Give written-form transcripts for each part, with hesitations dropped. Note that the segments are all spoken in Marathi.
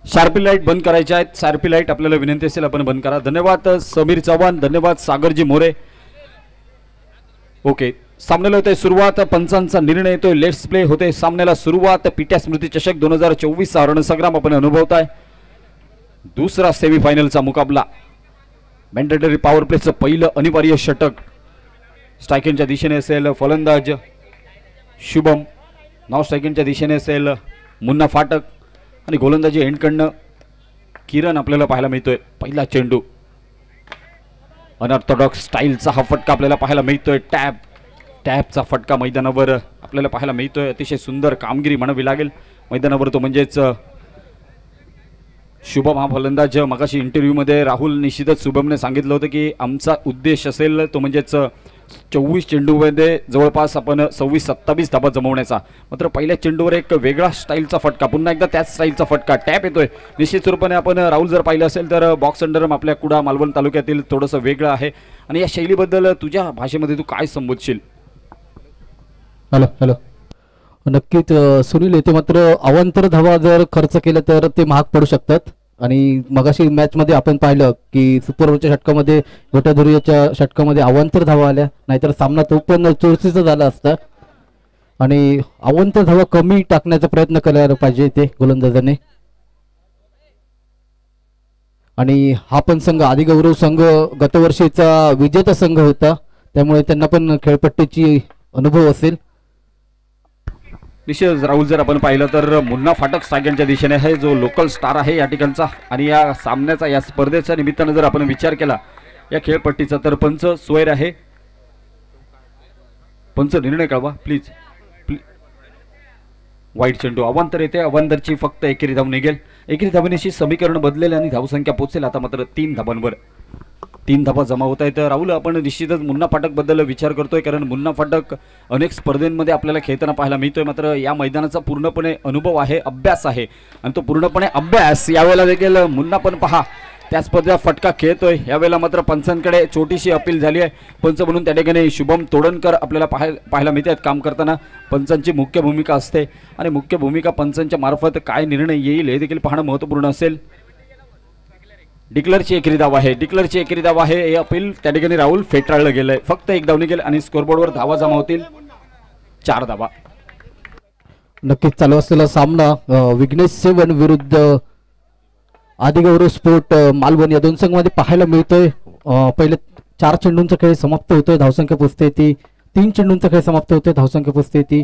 शार्पी लाईट बंद करायच्या आहेत. शार्पी लाईट आपल्याला विनंती असेल आपण बंद करा. धन्यवाद समीर चव्हाण, धन्यवाद सागरजी मोरे. ओके, सामन्याला होते सुरुवात. पंचांचा निर्णय येतोय. लेट्स प्ले होते सामन्याला सुरुवात. पीट्या स्मृती चषक 2024 चा रणसंग्राम आपण अनुभवताय. दुसरा सेमीफायनलचा मुकाबला. मॅन्डेटरी पॉवर प्लेचं पहिलं अनिवार्य षटक. स्ट्रायकिंगच्या दिशेने असेल फलंदाज शुभम. नॉन स्ट्रायकिंगच्या दिशेने असेल मुन्ना फाटक आणि गोलंदाजी एंडकडनं किरण आपल्याला पाहायला मिळतोय. पहिला चेंडू. अनऑर्थोडॉक्स स्टाईलचा हा फटका आपल्याला पाहायला मिळतोय. टॅपचा फटका मैदानावर आपल्याला पाहायला मिळतोय. अतिशय सुंदर कामगिरी म्हणावी लागेल मैदानावर, तो म्हणजेच शुभम हा फलंदाज. मगाशी इंटरव्ह्यूमध्ये राहुल निश्चितच शुभमने सांगितलं होतं की आमचा उद्देश असेल तो म्हणजेच 24 चेंडूमध्ये जवळपास आपण 26-27 धाबा जमवण्याचा. मात्र पहिल्या चेंडूवर एक वेगळा स्टाईलचा फटका, पुन्हा एकदा त्याच स्टाईलचा फटका टॅप येतोय. निश्चित स्वरूपाने आपण राहुल जर पाहिलं असेल तर बॉक्स अंडरम आपल्या कुडा मालवण तालुक्यातील थोडंसं वेगळं आहे. आणि या शैलीबद्दल तुझ्या भाषेमध्ये तू काय संबोधशील? हॅलो, नक्कीच सुनील, येथे मात्र अवांतर धावा जर खर्च केला तर ते महाग पडू शकतात. आणि मगाशी मॅच मध्ये आपण पाहिलं की सुपर ओव्हरच्या षटकामध्ये, गोटाधुरीच्या षटकामध्ये अवांतर धावा आल्या, नाहीतर सामना तो पण चुरशीचा झाला असता. आणि अवांतर धावा कमी टाकण्याचा प्रयत्न करायला पाहिजे ते गोलंदाजाने. आणि हा पण संघ आदिगौरव संघ गतवर्षीचा विजेता संघ होता, त्यामुळे त्यांना पण खेळपट्टीची अनुभव असेल. निश्चित राहुल जर आपण पाहिलं तर मुन्ना फाटक स्ट्रायकिंगच्या दिशेने आहे, जो लोकल स्टार आहे या ठिकाणचा. आणि या सामन्याचा, या स्पर्धेच्या निमित्तानं जर आपण विचार केला या खेळपट्टीचा, तर पंच स्वैर आहे. पंच निर्णय कळवा प्लीज. वाईट चेंडू. अवांतर येते. अवांतरची फक्त एकेरी धाव निघेल. एकेरी धावण्याची समीकरण बदलेल आणि धावसंख्या पोहोचेल आता मात्र 3 धाबांवर. 3 धाबा जमा होत आहेत. राहुल, आपण निश्चितच मुन्ना फाटक बद्दल विचार करतोय, कारण मुन्ना फाटक अनेक स्पर्धेमध्ये आपल्याला खेळताना पाहायला मिळतोय. मात्र या मैदानाचा पूर्णपणे अनुभव आहे, अभ्यास आहे, आणि तो पूर्णपणे अभ्यास यावेळेला देखील मुन्ना पण पहा त्या स्पर्धेचा फटका खेळतोय. यावेळेला मात्र पंचांकडे छोटीशी अपील झाली आहे. पंच म्हणून त्या ठिकाणी शुभम तोडणकर आपल्याला पाहायला मिळतात काम करताना. पंचांची मुख्य भूमिका असते आणि मुख्य भूमिका पंचांच्या मार्फत काय निर्णय येईल हे देखील पाहणं महत्त्वपूर्ण असेल. डिक्लरची एकेरी धाव आहे. डिक्लरची एकेरी धाव आहे. हे अपील त्या ठिकाणी राहुल फेटाळलं गेलंय. फक्त एक धाव निघेल आणि स्कोरबोर्डवर धावा जमा होतील 4 धावा. नक्कीच चालू असलेला सामना विघ्नेश सेवन विरुद्ध आदिगौरव स्पोर्ट मालवण या दोन संघांमध्ये पाहायला मिळतोय. पहिले 4 चेंडूंचा खेळ समाप्त होतोय, धावसंख्या पोचते ती 3 चेंडूंचा खेळ समाप्त होतोय, धावसंख्या पोचते ती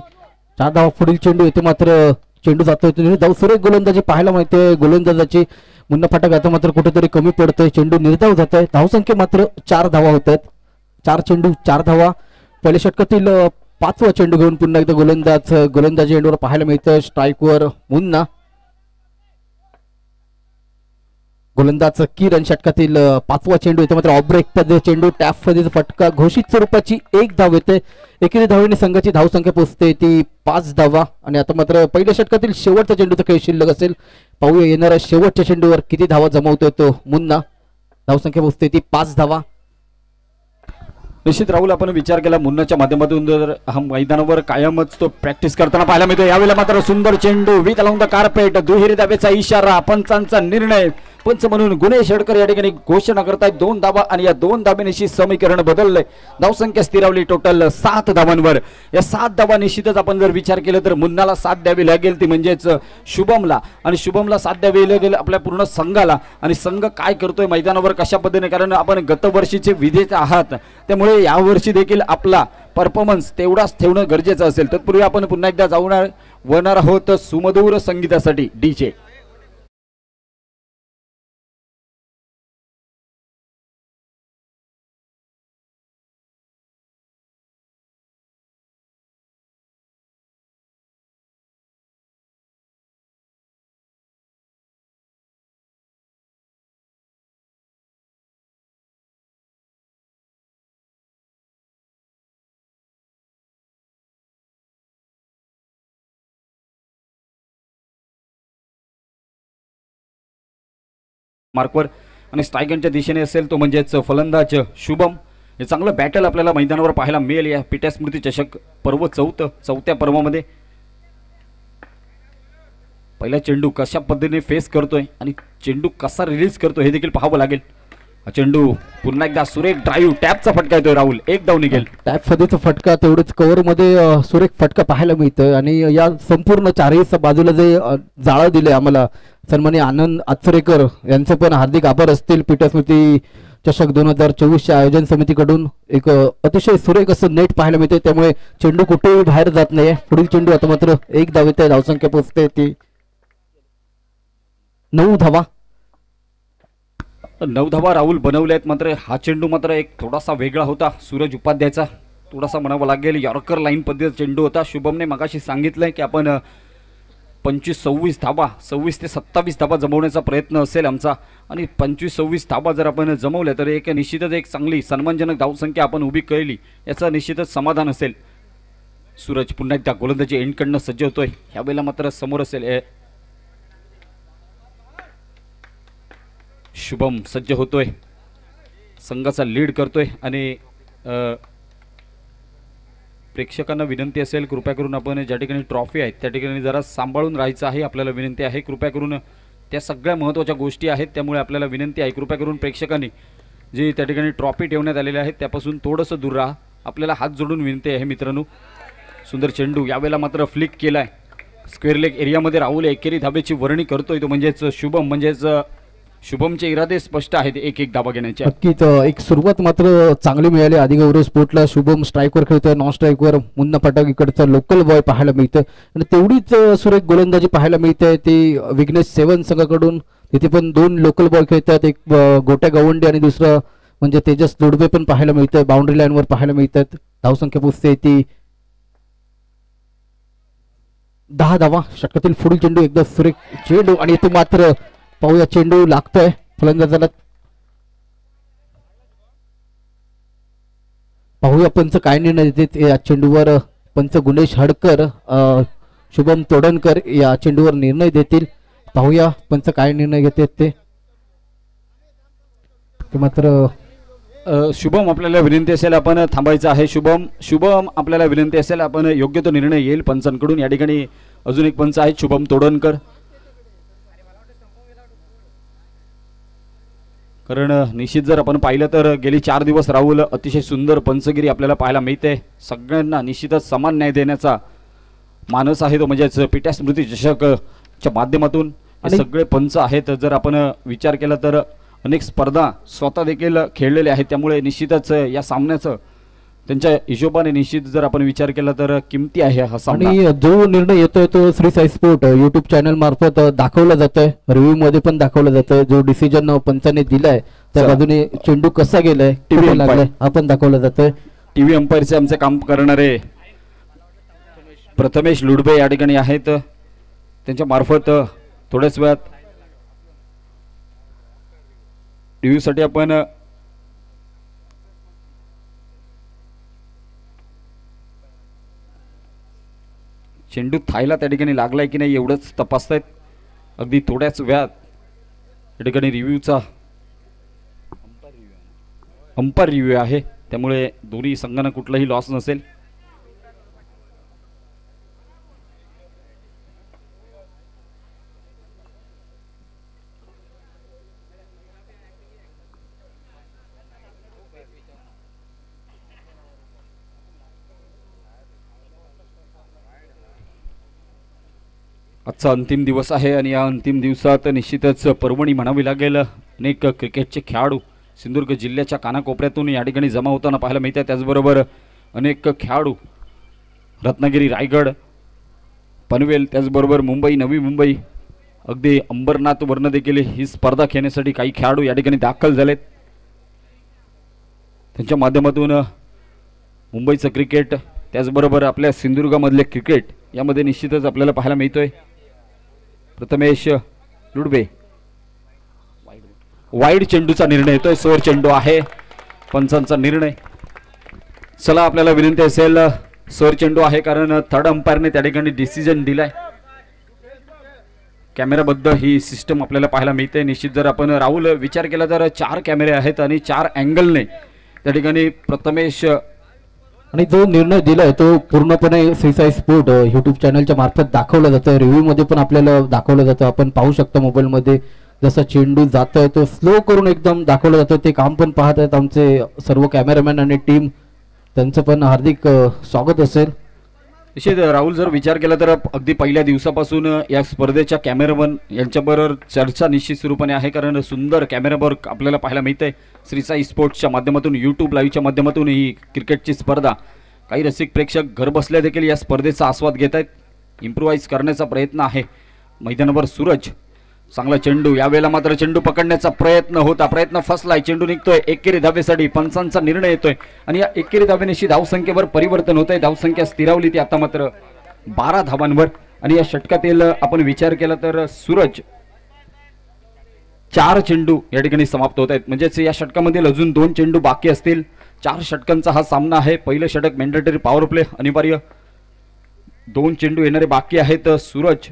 4 धावा. पुढील चेंडू येते, मात्र चेंडू जातोय धाव. सुरेख गोलंदाजी पाहायला मिळते गोलंदाजाची. मुन्ना फाटक आता मात्र कुठेतरी कमी पडतोय. चेंडू निर्धाव जात आहे. धावसंख्या मात्र 4 धावा होत आहेत. 4 चेंडू 4 धावा. पहिल्या षटकातील 5वा चेंडू घेऊन पुन्हा एकदा गोलंदाजी एंडवर पाहायला मिळतं. स्ट्राईकवर मुन्ना. गोलंदाज किरण. षटकातील 5वा चेंडू येतो, मात्र ऑफ ब्रेक मध्ये चेंडू टॅप मध्ये फटका. घोषित स्वरूपाची 1 धाव येते. एकेरी धावेने संघाची धावसंख्या पोहोचते ती 5 धावा. आणि आता मात्र पहिल्या षटकातील शेवटचा चेंडूचा खेळ शिल्लक असेल. पाहूया येणाऱ्या शेवटच्या चेंडूवर किती धावा जमावतोय तो मुन्ना. धावसंख्या पोहोचते ती 5 धावा. निश्चित राहुल, आपण विचार केला मुन्नाच्या माध्यमातून जर हा मैदानावर कायमच तो प्रॅक्टिस करताना पाहायला मिळतो. यावेळेला मात्र सुंदर चेंडू विथ अलाउंग द कार्पेट. दुहेरी धावेचा इशारा. पंचांचा निर्णय. पंच म्हणून गुणेश हेडकर या ठिकाणी घोषणा करतायत 2 धावा. आणि या 2 धाब्यानिशी समीकरण बदललंय. धावसंख्या स्थिरावली टोटल 7 धावांवर. या 7 धावा निश्चितच आपण जर विचार केला तर मुन्नाला 7 द्यावी लागेल, ती म्हणजेच शुभमला. आणि शुभमला 7 द्यावी लागेल आपल्या पूर्ण संघाला. आणि संघ काय करतोय मैदानावर कशा पद्धतीने, कारण आपण गतवर्षीचे विजेते आहात, त्यामुळे यावर्षी देखील आपला परफॉर्मन्स तेवढाच ठेवणं गरजेचं असेल. तत्पूर्वी आपण पुन्हा एकदा जाणार आहोत सुमधुर संगीतासाठी. डीजे मार्कवर. आणि स्ट्रायकरच्या दिशेने असेल तो म्हणजेच फलंदाज शुभम. हे चांगलं बॅटल आपल्याला मैदानावर पाहायला मिळेल या पीट्या स्मृती चषक पर्व 4थ्या पर्वामध्ये. पहिला चेंडू कशा पद्धतीने फेस करतोय आणि चेंडू कसा रिलीज करतोय हे देखील पाहावं लागेल. हा चेंडू पुन्हा एकदा सुरेख ड्राईव्ह टॅपचा फटका येतोय राहुल, एक धाव निघेल. टॅप फदेचा फटका तेवढेच कव्हर मध्ये सुरेख फटका पाहायला मिळतोय आणि या संपूर्ण चारही बाजूला जे जाळं दिले आम्हाला सन्माननीय आनंद आचरेकर यांचे पण हार्दिक आभार असतील. पीठस्मृती चषक 2024च्या आयोजन समितीकडून एक अतिशय सुरेख असं नेट पाहायला मिळते, त्यामुळे चेंडू कुठेही बाहेर जात नाही. पुढील चेंडू आता मात्र एक धाव येते, धावसंख्या पोहोचते ती 9 धावा. 9 धावा राहुल बनवले आहेत. मात्र हा चेंडू मात्र एक थोडासा वेगळा होता सूरज उपाध्यायचा, थोडासा म्हणावा लागेल. यॉर्कर लाईन पद्धतीचा चेंडू होता. शुभमने मगाशी सांगितलंय की आपण 25-26 धावा 26 ते 27 धावा जमवण्याचा प्रयत्न असेल आमचा आणि 25-26 धावा जर आपण जमवल्या तर एक निश्चितच एक चांगली सन्मानजनक धावसंख्या आपण उभी केली याचं निश्चितच समाधान असेल. सूरज पुन्हा एकदा गोलंदाजी एंडकडनं सज्ज होतोय. ह्यावेळेला मात्र समोर असेल शुभम सज्ज होतोय, संघाचा लीड करतोय आणि प्रेक्षकांना विनंती असेल कृपया करून आपण ज्या ठिकाणी ट्रॉफी आहेत त्या ठिकाणी जरा सांभाळून राहायचं आहे. आपल्याला विनंती आहे कृपया करून, त्या सगळ्या महत्त्वाच्या गोष्टी आहेत त्यामुळे आपल्याला विनंती आहे कृपया करून प्रेक्षकांनी जी त्या ठिकाणी ट्रॉफी ठेवण्यात आलेल्या आहेत त्यापासून थोडंसं दूर राहा. आपल्याला हात जोडून विनंती आहे मित्रांनो. सुंदर चेंडू यावेळेला मात्र फ्लिक केलाय स्क्वेअर लेग एरियामध्ये. राहुल एकेरी धाबेची वर्णी करतोय तो म्हणजेच शुभम, म्हणजेच शुभमचे इरादे स्पष्ट आहेत एक धाबा घेण्याचे. नक्कीच एक सुरुवात मात्र चांगली मिळाली आदिगौरव स्पोर्टला. शुभम स्ट्राईकवर खेळतोय, नॉन स्ट्राईकवर मुन्ना पटाक इकडचा लोकल बॉय पाहायला मिळतं आणि तेवढीच सुरेख गोलंदाजी पाहायला मिळते ती विघ्नेश सेवन संघाकडून. तिथे पण 2 लोकल बॉय खेळतात, एक गोट्या गवंडे आणि दुसरं म्हणजे तेजस लोडबे पण पाहायला मिळतं. बाउंड्री लाईनवर पाहायला मिळतात. धावसंख्या पोचते ती 10 धावा. षटकातील पुढील चेंडू एकदा सुरेख चेंडू आणि इथे मात्र पाहूया चेंडू लागतोय फलंदाजाला. पाहूया पंच काय निर्णय देतात या चेंडूवर. पंच गुणेश हडकर शुभम तोडणकर या चेंडूवर निर्णय देतील. पाहूया पंच काय निर्णय घेतात ते मात्र. शुभम आपल्याला विनंती असेल आपण थांबायचं आहे. शुभम आपल्याला विनंती असेल आपण योग्य तो निर्णय येईल पंचांकडून. या ठिकाणी अजून एक पंच आहेत शुभम तोडणकर, कारण निश्चित जर आपण पाहिलं तर गेली 4 दिवस राहुल अतिशय सुंदर पंचगिरी आपल्याला पाहायला मिळते. सगळ्यांना निश्चितच समान न्याय देण्याचा मानस आहे तो म्हणजेच पीठस्मृती चषकच्या माध्यमातून हे सगळे पंच आहेत. जर आपण विचार केला तर अनेक स्पर्धा स्वतः देखील खेळलेले आहेत त्यामुळे निश्चितच या सामन्याचं त्यांच्या हिशोबाने निश्चित जर आपण विचार केला तर किमती आहे हा सामना. आणि जो निर्णय येतोय तो Shri Sai sport YouTube channel मार्फत दाखवला जातोय, रिव्ह्यू मध्ये पण दाखवला जातोय. जो डिसिजन पंचाने दिलाय त्या बाजूने चेंडू कसा गेलाय टीव्ही लागलाय आपण दाखवला जातोय. टीव्ही अंपायरचे आमचे काम करणारे प्रथमेश लुडबे या ठिकाणी आहेत. त्यांच्या मार्फत थोड्याच वेळात टीव्ही साठी आपण चेंडू थायला त्या ठिकाणी लागलाय की नाही एवढंच तपासतायत. अगदी थोड्याच वेळात या ठिकाणी रिव्ह्यूचा अंपायर रिव्ह्यू आहे त्यामुळे दोन्ही संघांना कुठलाही लॉस नसेल. आजचा अंतिम दिवस आहे आणि या अंतिम दिवसात निश्चितच पर्वणी म्हणावी लागेल. अनेक क्रिकेटचे खेळाडू सिंधुदुर्ग जिल्ह्याच्या कानाकोपऱ्यातून या ठिकाणी जमा होताना पाहायला मिळतात. त्याचबरोबर अनेक खेळाडू रत्नागिरी, रायगड, पनवेल, त्याचबरोबर मुंबई, नवी मुंबई, अगदी अंबरनाथवरनं देखील ही स्पर्धा खेळण्यासाठी काही खेळाडू या ठिकाणी दाखल झालेत. त्यांच्या माध्यमातून मुंबईचं क्रिकेट त्याचबरोबर आपल्या सिंधुदुर्गामधले क्रिकेट यामध्ये निश्चितच आपल्याला पाहायला मिळतोय. प्रथमेश लुडबे वाईड चेंडूचा निर्णय येतोय. स्वर चेंडू आहे पंचांचा निर्णय. चला आपल्याला विनंती असेल स्वर चेंडू आहे कारण थर्ड अंपायरने त्या ठिकाणी डिसिजन दिलाय. कॅमेराबद्ध ही सिस्टम आपल्याला पाहायला मिळते. निश्चित जर आपण राहुल विचार केला तर 4 कॅमेरे आहेत आणि 4 अँगलने त्या ठिकाणी प्रथमेश आणि जो निर्णय दिलाय तो पूर्णपणे सीसाई स्पोर्ट युट्यूब चॅनलच्या मार्फत दाखवला जातं, रिव्ह्यू मध्ये पण आपल्याला दाखवलं जातं. आपण पाहू शकता मोबाईल मध्ये जसा चेंडू जातोय तो स्लो करून एकदम दाखवलं जातं. ते काम पण पाहत आहेत आमचे सर्व कॅमेरामॅन आणि टीम, त्यांचं पण हार्दिक स्वागत असेल. निश्चित राहुल, जर विचार केला तर अगदी पहिल्या दिवसापासून या स्पर्धेच्या कॅमेरामन यांच्याबरोबर चर्चा निश्चित स्वरूपाने आहे, कारण सुंदर कॅमेरावर्क आपल्याला पाहायला मिळतंय. श्री साई स्पोर्ट्सच्या माध्यमातून, यूट्यूब लाईव्हच्या माध्यमातून ही क्रिकेटची स्पर्धा काही रसिक प्रेक्षक घर बसल्या देखील या स्पर्धेचा आस्वाद घेत आहेत. इम्प्रुव्हाइज करण्याचा प्रयत्न आहे मैदानावर सूरज. चांगला चेंडू, यावेळेला मात्र चेंडू पकडण्याचा प्रयत्न होता, प्रयत्न फसलाय, चेंडू निघतोय एकेरी धावेसाठी. पंचांचा निर्णय येतोय आणि या एकेरी धावेनिशी धावसंख्येवर परिवर्तन होतंय. धावसंख्या स्थिरावली ती आता मात्र 12 धावांवर. आणि या षटकातील आपण विचार केला तर सूरज 4 चेंडू या ठिकाणी समाप्त होत आहेत, म्हणजेच या षटकामध्ये अजून 2 चेंडू बाकी असतील. 4 षटकांचा हा सामना आहे. पहिलं षटक मॅन्डेटरी पॉवर प्ले अनिवार्य, 2 चेंडू येणारे बाकी आहेत. सूरज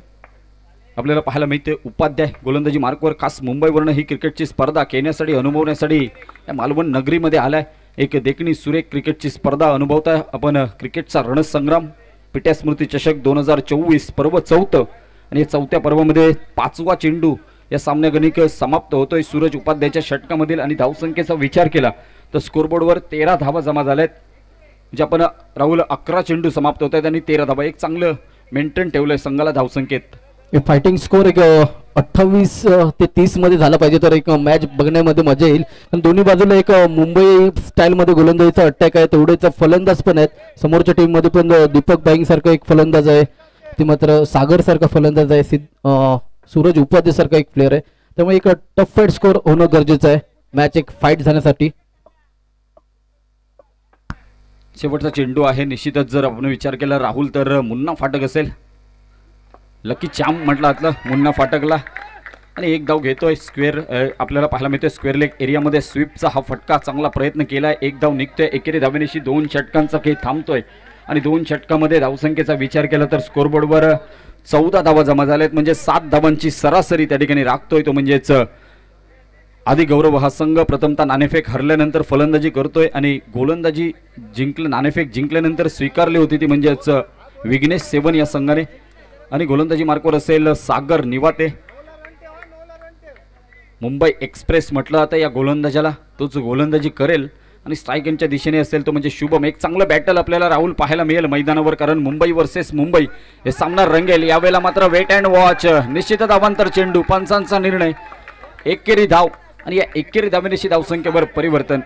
आपल्याला पाहायला मिळते उपाध्याय गोलंदाजी मार्कवर, खास मुंबईवरनं ही क्रिकेटची स्पर्धा खेळण्यासाठी अनुभवण्यासाठी या मालवण नगरीमध्ये आलाय. एक देखणी सुरेख क्रिकेटची स्पर्धा अनुभवताय आपण. क्रिकेटचा रणसंग्राम पिट्या स्मृती चषक 2024 पर्व 4th, आणि या 4थ्या पर्वामध्ये 5वा चेंडू या सामन्यागणिक समाप्त होतोय सूरज उपाध्यायच्या षटकामधील. आणि धावसंख्येचा विचार केला तर स्कोरबोर्डवर 13 धावा जमा झाल्यात. म्हणजे आपण राहुल 11 चेंडू समाप्त होत आहेत आणि 13 धावा, एक चांगलं मेंटेन ठेवलंय संघाला धावसंख्येत. फायटिंग स्कोर एक 28 ते 30 मध्ये झाला पाहिजे तर एक मॅच बघण्यामध्ये मजा येईल. पण दोन्ही बाजूला एक मुंबई स्टाईल मध्ये गोलंदाजीचा अटॅक आहे, तेवढेच फलंदाज पण आहेत. समोरच्या टीम मध्ये पण दीपक बाईंग सारखा एक फलंदाज आहे, ती मात्र सागर सारखा फलंदाज आहे, सूरज उपाध्याय सारखा एक प्लेअर आहे. त्यामुळे एक टफ फाईट स्कोर होणं गरजेचं आहे मॅच एक फाईट जाण्यासाठी. शेवटचा चेंडू आहे. निश्चितच जर आपण विचार केला राहुल तर मुन्ना फाटक असेल. लकी चाम म्हटलं आतलं मुन्ना फाटकला, आणि एक धाव घेतोय स्क्वेअर. आपल्याला पाहायला मिळतोय स्क्वेअर लेग एरियामध्ये स्वीपचा हा फटका, चांगला प्रयत्न केलाय. एक धाव निघतोय एकेरी धावेनिशी 2 षटकांचा खेळ थांबतोय. आणि 2 षटकामध्ये धावसंख्येचा विचार केला तर स्कोरबोर्डवर 14 धावा जमा झाल्यात, म्हणजे 7 धावांची सरासरी त्या ठिकाणी राखतोय तो. म्हणजेच आधी गौरव हा संघ प्रथमतः नाणेफेक हरल्यानंतर फलंदाजी करतोय, आणि गोलंदाजी नाणेफेक जिंकल्यानंतर स्वीकारली होती ती म्हणजेच विघ्नेश सेवन या संघाने. आणि गोलंदाजी मार्कवर असेल सागर निवाते. मुंबई एक्सप्रेस म्हटलं आता या गोलंदाजाला, तोच गोलंदाजी करेल. आणि स्ट्राईक यांच्या दिशेने असेल तो म्हणजे शुभम. एक चांगलं बॅटल आपल्याला राहुल पाहायला मिळेल मैदानावर, कारण मुंबई वर्सेस मुंबई हे सामना रंगेल. यावेळेला मात्र वेट अँड वॉच, निश्चितच अवांतर चेंडू, पंचांचा निर्णय, एकेरी धाव. आणि या एकेरी धावेनिशी धावसंख्येवर परिवर्तन.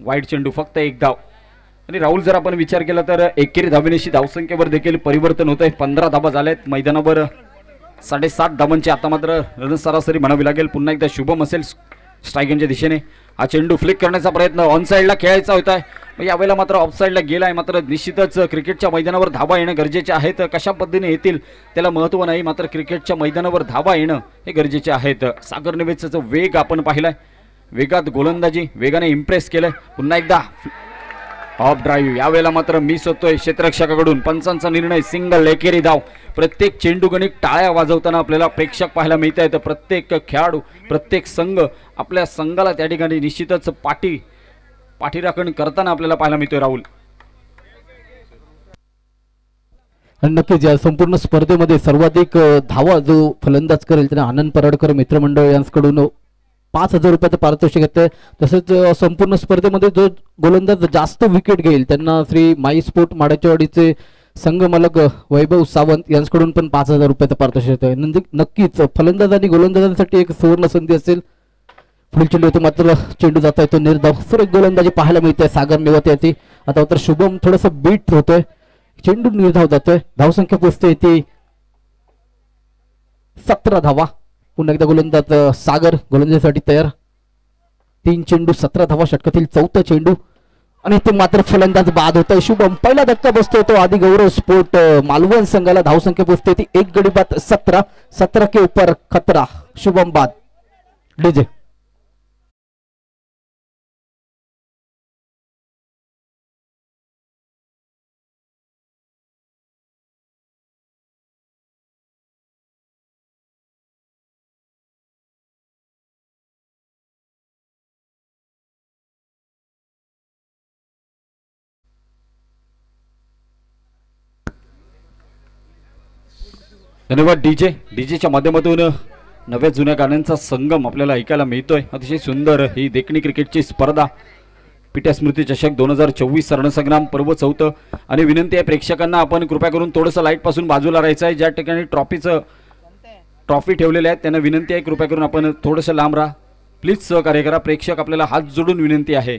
वाईट चेंडू, फक्त एक धाव. आणि राहुल जर आपण विचार केला तर एकेरी धावेनिशी धावसंख्येवर देखील परिवर्तन होत आहे. 15 धावा झाल्यात मैदानावर, 7.5 धावांची आता मात्र रन सरासरी म्हणावी लागेल. पुन्हा एकदा शुभम असेल स्ट्रायकिंगच्या दिशेने. हा चेंडू फ्लिक करण्याचा प्रयत्न ऑन साईडला खेळायचा होता, यावेळेला मात्र ऑफ साईडला गेलाय. मात्र निश्चितच क्रिकेटच्या मैदानावर धावा येणं गरजेचे आहेत. कशा पद्धतीने येतील त्याला महत्त्व नाही, मात्र क्रिकेटच्या मैदानावर धावा येणं हे गरजेचे आहेत. सागर निवेदचा वेग आपण पाहिलाय, वेगात गोलंदाजी, वेगाने इम्प्रेस केलंय. पुन्हा एकदा ऑफ ड्राईव्ह, यावेळेला मात्र मिस होतोय क्षेत्ररक्षकाकडून. पंचांचा निर्णय, सिंगल, एकेरी धाव. प्रत्येक चेंडू गणित टाळ्या वाजवताना आपल्याला प्रेक्षक पाहायला मिळत आहेत. प्रत्येक खेळाडू, प्रत्येक संघ आपल्या संघाला त्या ठिकाणी निश्चितच पाठीराखण करताना आपल्याला पाहायला मिळतोय राहुल. नक्कीच या संपूर्ण स्पर्धेमध्ये सर्वाधिक धावा जो फलंदाज करेल त्याने आनंद पराडकर मित्रमंडळ यांच्याकडून 5,000 रुपयाचं पारितोषिक येतं. तसेच संपूर्ण स्पर्धेमध्ये जो गोलंदाज जास्त विकेट घेईल त्यांना श्री माई स्पोर्ट माडेचवाडीचे संघ मालक वैभव सावंत यांच्याकडून पण 5,000 रुपयाचं पारितोषिक येतं. नक्कीच फलंदाज आणि गोलंदाजांसाठी एक सुवर्ण संधी असेल. पुढील चेंडू येतो, मात्र चेंडू जाता येतो निर्धाव. सुरेख गोलंदाजी पाहायला मिळते सागर निवाते याची. आता तर शुभम थोडस बीट होतोय, चेंडू निर्धाव जातोय. धावसंख्या पोचते ती 17 धावा. पुन्हा एकदा गोलंदाज सागर गोलंदाजीसाठी तयार. 3 चेंडू 17 धावा, षटकातील 4था चेंडू. आणि ते मात्र फलंदाज बाद होतोय. शुभम पहिला धक्का बसतोय तो आधी गौरव स्पोर्ट मालवण संघाला. धावसंख्या पोचते ती 1 गडी बाद 17 के ऊपर खतरा. शुभम बाद. डीजे धन्यवाद डीजेच्या माध्यमातून नव्या जुन्या गाण्यांचा संगम आपल्याला ऐकायला मिळतोय. अतिशय सुंदर ही देखणी क्रिकेटची स्पर्धा पीटीआय स्मृती चषक 2024 रणसंग्राम पर्व 4. आणि विनंती आहे प्रेक्षकांना आपण कृपया करून थोडंसं लाईट पासून बाजूला राहायचं आहे. ज्या ठिकाणी ट्रॉफी ठेवलेल्या आहेत त्यांना विनंती आहे कृपया करून आपण थोडंसं लांब राहा. प्लीज सहकार्य करा. प्रेक्षक आपल्याला हात जोडून विनंती आहे.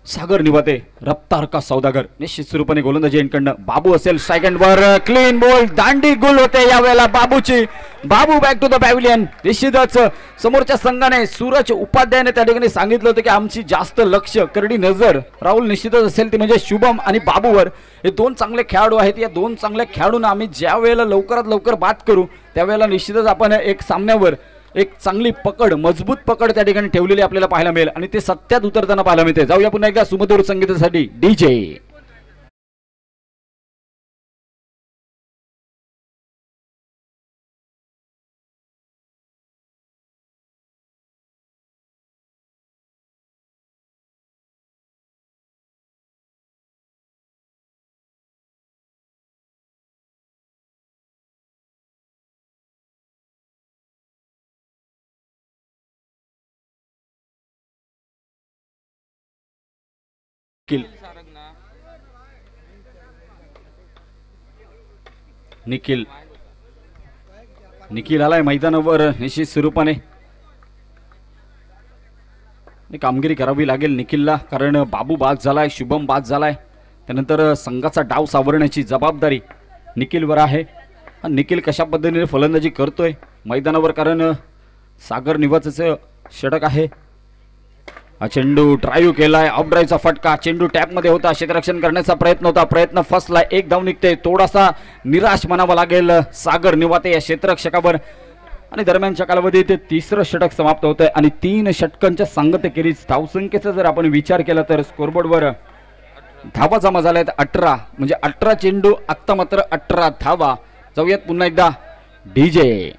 सागर निवाते रफ्तार का सौदागर निश्चित स्वरूपाने गोलंदाजी एंडकडनं बाबू असेल सेकंडवर क्लीन बॉल दांडी गुल होते यावेळेला बाबूची. बाबू बॅक टू द पॅव्हिलियन. निश्चितच समोरच्या संघाने सूरज उपाध्यायने त्या ठिकाणी सांगितलं होतं की आमची जास्त लक्ष करडी नजर राहुल निश्चितच असेल ती म्हणजे शुभम आणि बाबूवर. हे दोन चांगले खेळाडू आहेत. या दोन चांगल्या खेळाडूंना आम्ही ज्या वेळेला लवकरात लवकर बाद करू त्यावेळेला निश्चितच आपण एक सामन्यावर एक चांगली पकड मजबूत पकड त्या ठिकाणी ठेवलेली आपल्याला पाहायला मिळेल आणि ते सत्यात उतरताना पाहायला मिळते. जाऊया पुन्हा एकदा सुमधुर संगीतासाठी डीजे. निखिल निखिल आलाय मैदानावर. निश्चित स्वरूपाने कामगिरी करावी लागेल निखिलला कारण बाबू बाद झालाय शुभम बाद झालाय. त्यानंतर संघाचा डाव सावरण्याची जबाबदारी निखिलवर आहे. निखिल कशा पद्धतीने फलंदाजी करतोय मैदानावर कारण सागर निवासचं षटक आहे. हा चेंडू ड्राईव्ह केलाय. ऑफ ड्राईव्हचा फटका. चेंडू टॅप मध्ये होता. क्षेत्ररक्षण करण्याचा प्रयत्न होता. प्रयत्न फसला. एक धाव निघते. थोडासा निराश म्हणावा लागेल सागर निवाते या क्षेत्ररक्षकावर. आणि दरम्यानच्या कालावधीत तिसरं षटक समाप्त होतंय आणि 3 षटकांच्या सांगतेखेरीज धावसंख्येचा जर आपण विचार केला तर स्कोरबोर्डवर धावा जमा झाल्या आहेत 18. म्हणजे 18 चेंडू आत्ता मात्र 18 धावा. जाऊयात पुन्हा एकदा डीजे.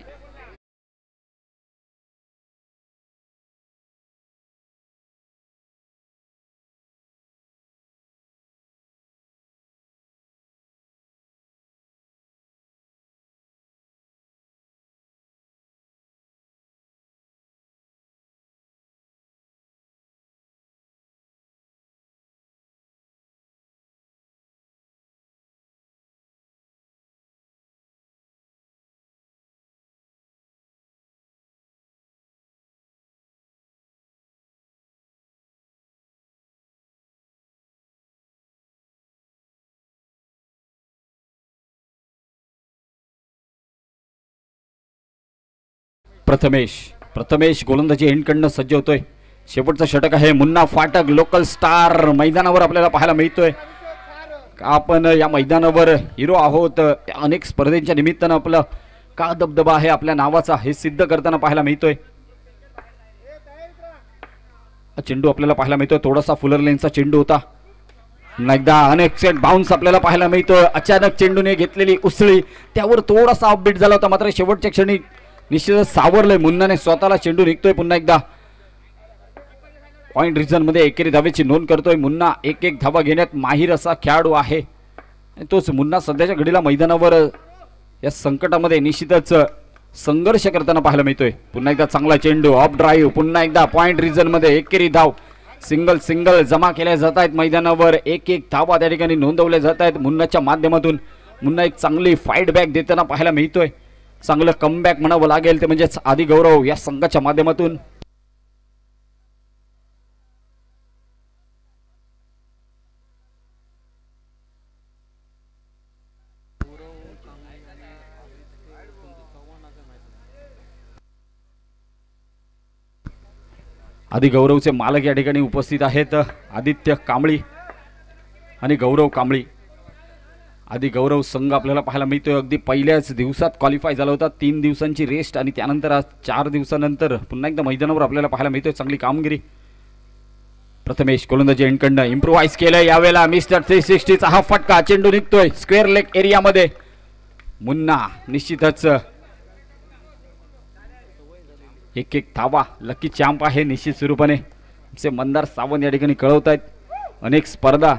प्रथमेश गोलंदाजी एंडकडनं सज्ज होतोय. शेवटचं षटक आहे. मुन्ना फाटक लोकल स्टार मैदानावर आपल्याला पाहायला मिळतोय. आपण या मैदानावर हिरो आहोत. अनेक स्पर्धेच्या निमित्तानं आपलं का दबदबा आहे आपल्या नावाचा हे सिद्ध करताना पाहायला मिळतोय. चेंडू आपल्याला पाहायला मिळतोय. थोडासा फुलर लेनचा चेंडू होता. एकदा अनएक्सपेक्टेड बाउन्स आपल्याला पाहायला मिळतोय. अचानक चेंडूने घेतलेली उसळी त्यावर थोडासा ऑफबीट झाला होता मात्र शेवटच्या क्षणी निश्चितच सावरलंय मुन्नाने स्वतःला. चेंडू निघतोय पुन्हा एकदा पॉइंट रिजन मध्ये एकेरी धावेची नोंद करतोय मुन्ना. एक धावा घेण्यात माहीर असा खेळाडू आहे. तोच मुन्ना सध्याच्या घडीला मैदानावर या संकटामध्ये निश्चितच संघर्ष करताना पाहायला मिळतोय. पुन्हा एकदा चांगला चेंडू ऑफ ड्राईव्ह. पुन्हा एकदा पॉइंट रिजन मध्ये एकेरी धाव. सिंगल जमा केल्या जात आहेत मैदानावर. एक धावा त्या ठिकाणी नोंदवल्या जात आहेत मुन्नाच्या माध्यमातून. मुन्ना एक चांगली फाईट बॅक देताना पाहायला मिळतोय. चांगलं कमबॅक म्हणावं लागेल ते म्हणजेच आदी गौरव या संघाच्या माध्यमातून. आदी गौरवचे मालक या ठिकाणी उपस्थित आहेत. आदित्य कांबळी आणि गौरव कांबळी. आधी गौरव संघ आपल्याला पाहायला मिळतोय. अगदी पहिल्याच दिवसात क्वालिफाय झाला होता. 3 दिवसांची रेस्ट आणि त्यानंतर आज 4 दिवसानंतर पुन्हा एकदा मैदानावर आपल्याला पाहायला मिळतोय. चांगली कामगिरी. प्रथमेश गोलंदाजी एंडकडनं इम्प्रोवाइज केलंय यावेळेला. मिस्टर 360चा हा फटका. चेंडू निघतोय स्क्वेअर लेग एरियामध्ये. मुन्ना निश्चितच एक धावा. लकी चॅम्प आहे निश्चित स्वरूपाने. मंदार सावंत या ठिकाणी कळवत आहेत. अनेक स्पर्धा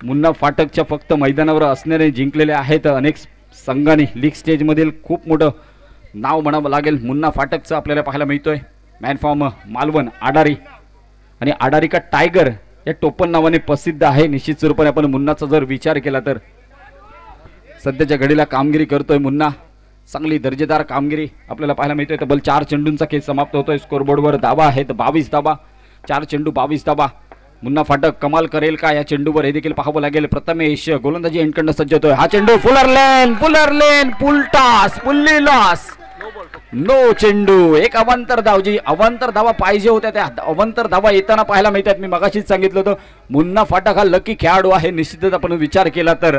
मुन्ना फाटकच्या फक्त मैदानावर असणारे जिंकलेले आहेत. अनेक संघाने लीग स्टेजमधील खूप मोठं नाव म्हणावं लागेल. मुन्ना फाटकचं आपल्याला पाहायला मिळतोय. मॅन फॉर्म मालवण आडारी आणि आडारी का टायगर या टोपण नावाने प्रसिद्ध आहे. निश्चित स्वरूपाने आपण मुन्नाचा जर विचार केला तर सध्याच्या घडीला कामगिरी करतोय मुन्ना. चांगली दर्जेदार कामगिरी आपल्याला पाहायला मिळतोय. तब्बल 4 चेंडूंचा खेळ समाप्त होतोय. स्कोरबोर्डवर धावा आहेत 22 धावा. 4 चेंडू 22 धावा. मुन्ना फाटक कमाल करेल का या चेंडूवर हे देखील पाहावं लागेल. प्रथमेश गोलंदाजी एंडकडनं सज्ज होतोय. हा चेंडू fuller length full toss fully लॉस नो चेंडू. एक अवांतर धाव जी अवांतर धावा पाहिजे होत्या त्या अवांतर धावा येताना पाहायला मिळतात. मी मगाशीच सांगितलं होतं मुन्ना फाटक हा लकी खेळाडू आहे. निश्चितच आपण विचार केला तर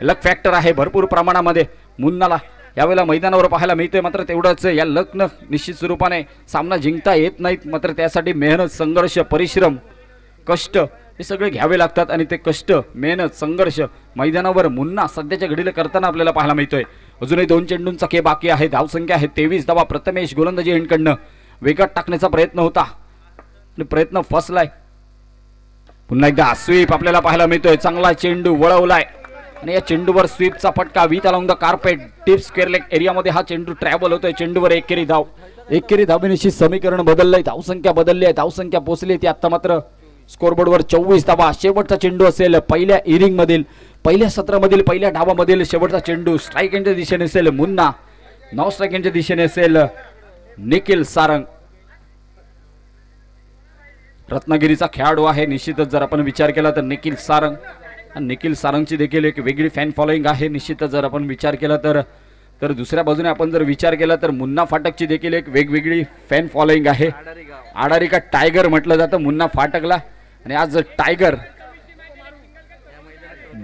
लक फॅक्टर आहे भरपूर प्रमाणामध्ये मुन्नाला यावेळेला मैदानावर पाहायला मिळतोय. मात्र तेवढंच या लकनं निश्चित स्वरूपाने सामना जिंकता येत नाहीत. मात्र त्यासाठी मेहनत संघर्ष परिश्रम कष्ट हे सगळे घ्यावे लागतात आणि ते कष्ट मेहनत संघर्ष मैदानावर मुन्ना सध्याच्या घडीला करताना आपल्याला पाहायला मिळतोय. अजूनही 2 चेंडूंचा खेळ बाकी आहे. धावसंख्या आहे 23 धावा. प्रथमेश गोलंदाजी एंडकडनं वेगात टाकण्याचा प्रयत्न होता आणि प्रयत्न फसलाय. पुन्हा एकदा स्वीप आपल्याला पाहायला मिळतोय. चांगला चेंडू वळवलाय आणि या चेंडूवर स्वीपचा फटका with along the carpet deep square leg एरियामध्ये हा चेंडू ट्रॅव्हल होतोय. चेंडूवर एकेरी धाव. एकेरी धावेनिशी समीकरण बदललंय. धावसंख्या बदलली आहे. धावसंख्या पोहोचली ती आता मात्र स्कोरबोर्डवर 24 धावा. शेवटचा चेंडू असेल पहिल्या इनिंग मधील पहिल्या सत्रामधील पहिल्या डावामधील शेवटचा चेंडू. स्ट्राईक एंडच्या दिशेने असेल मुन्ना. नॉन स्ट्राईक एंडच्या दिशेने असेल निखिल सारंग. रत्नागिरीचा खेळाडू आहे. निश्चितच जर आपण विचार केला तर निखिल सारंग. निखिल सारंगची देखील एक वेगळी फॅन फॉलोईंग आहे. निश्चितच जर आपण विचार केला तर दुसऱ्या बाजूने आपण जर विचार केला तर मुन्ना फाटकची देखील एक वेगवेगळी फॅन फॉलोईंग आहे. आडारी का टायगर म्हटलं जातं मुन्ना फाटकला आणि आज टायगर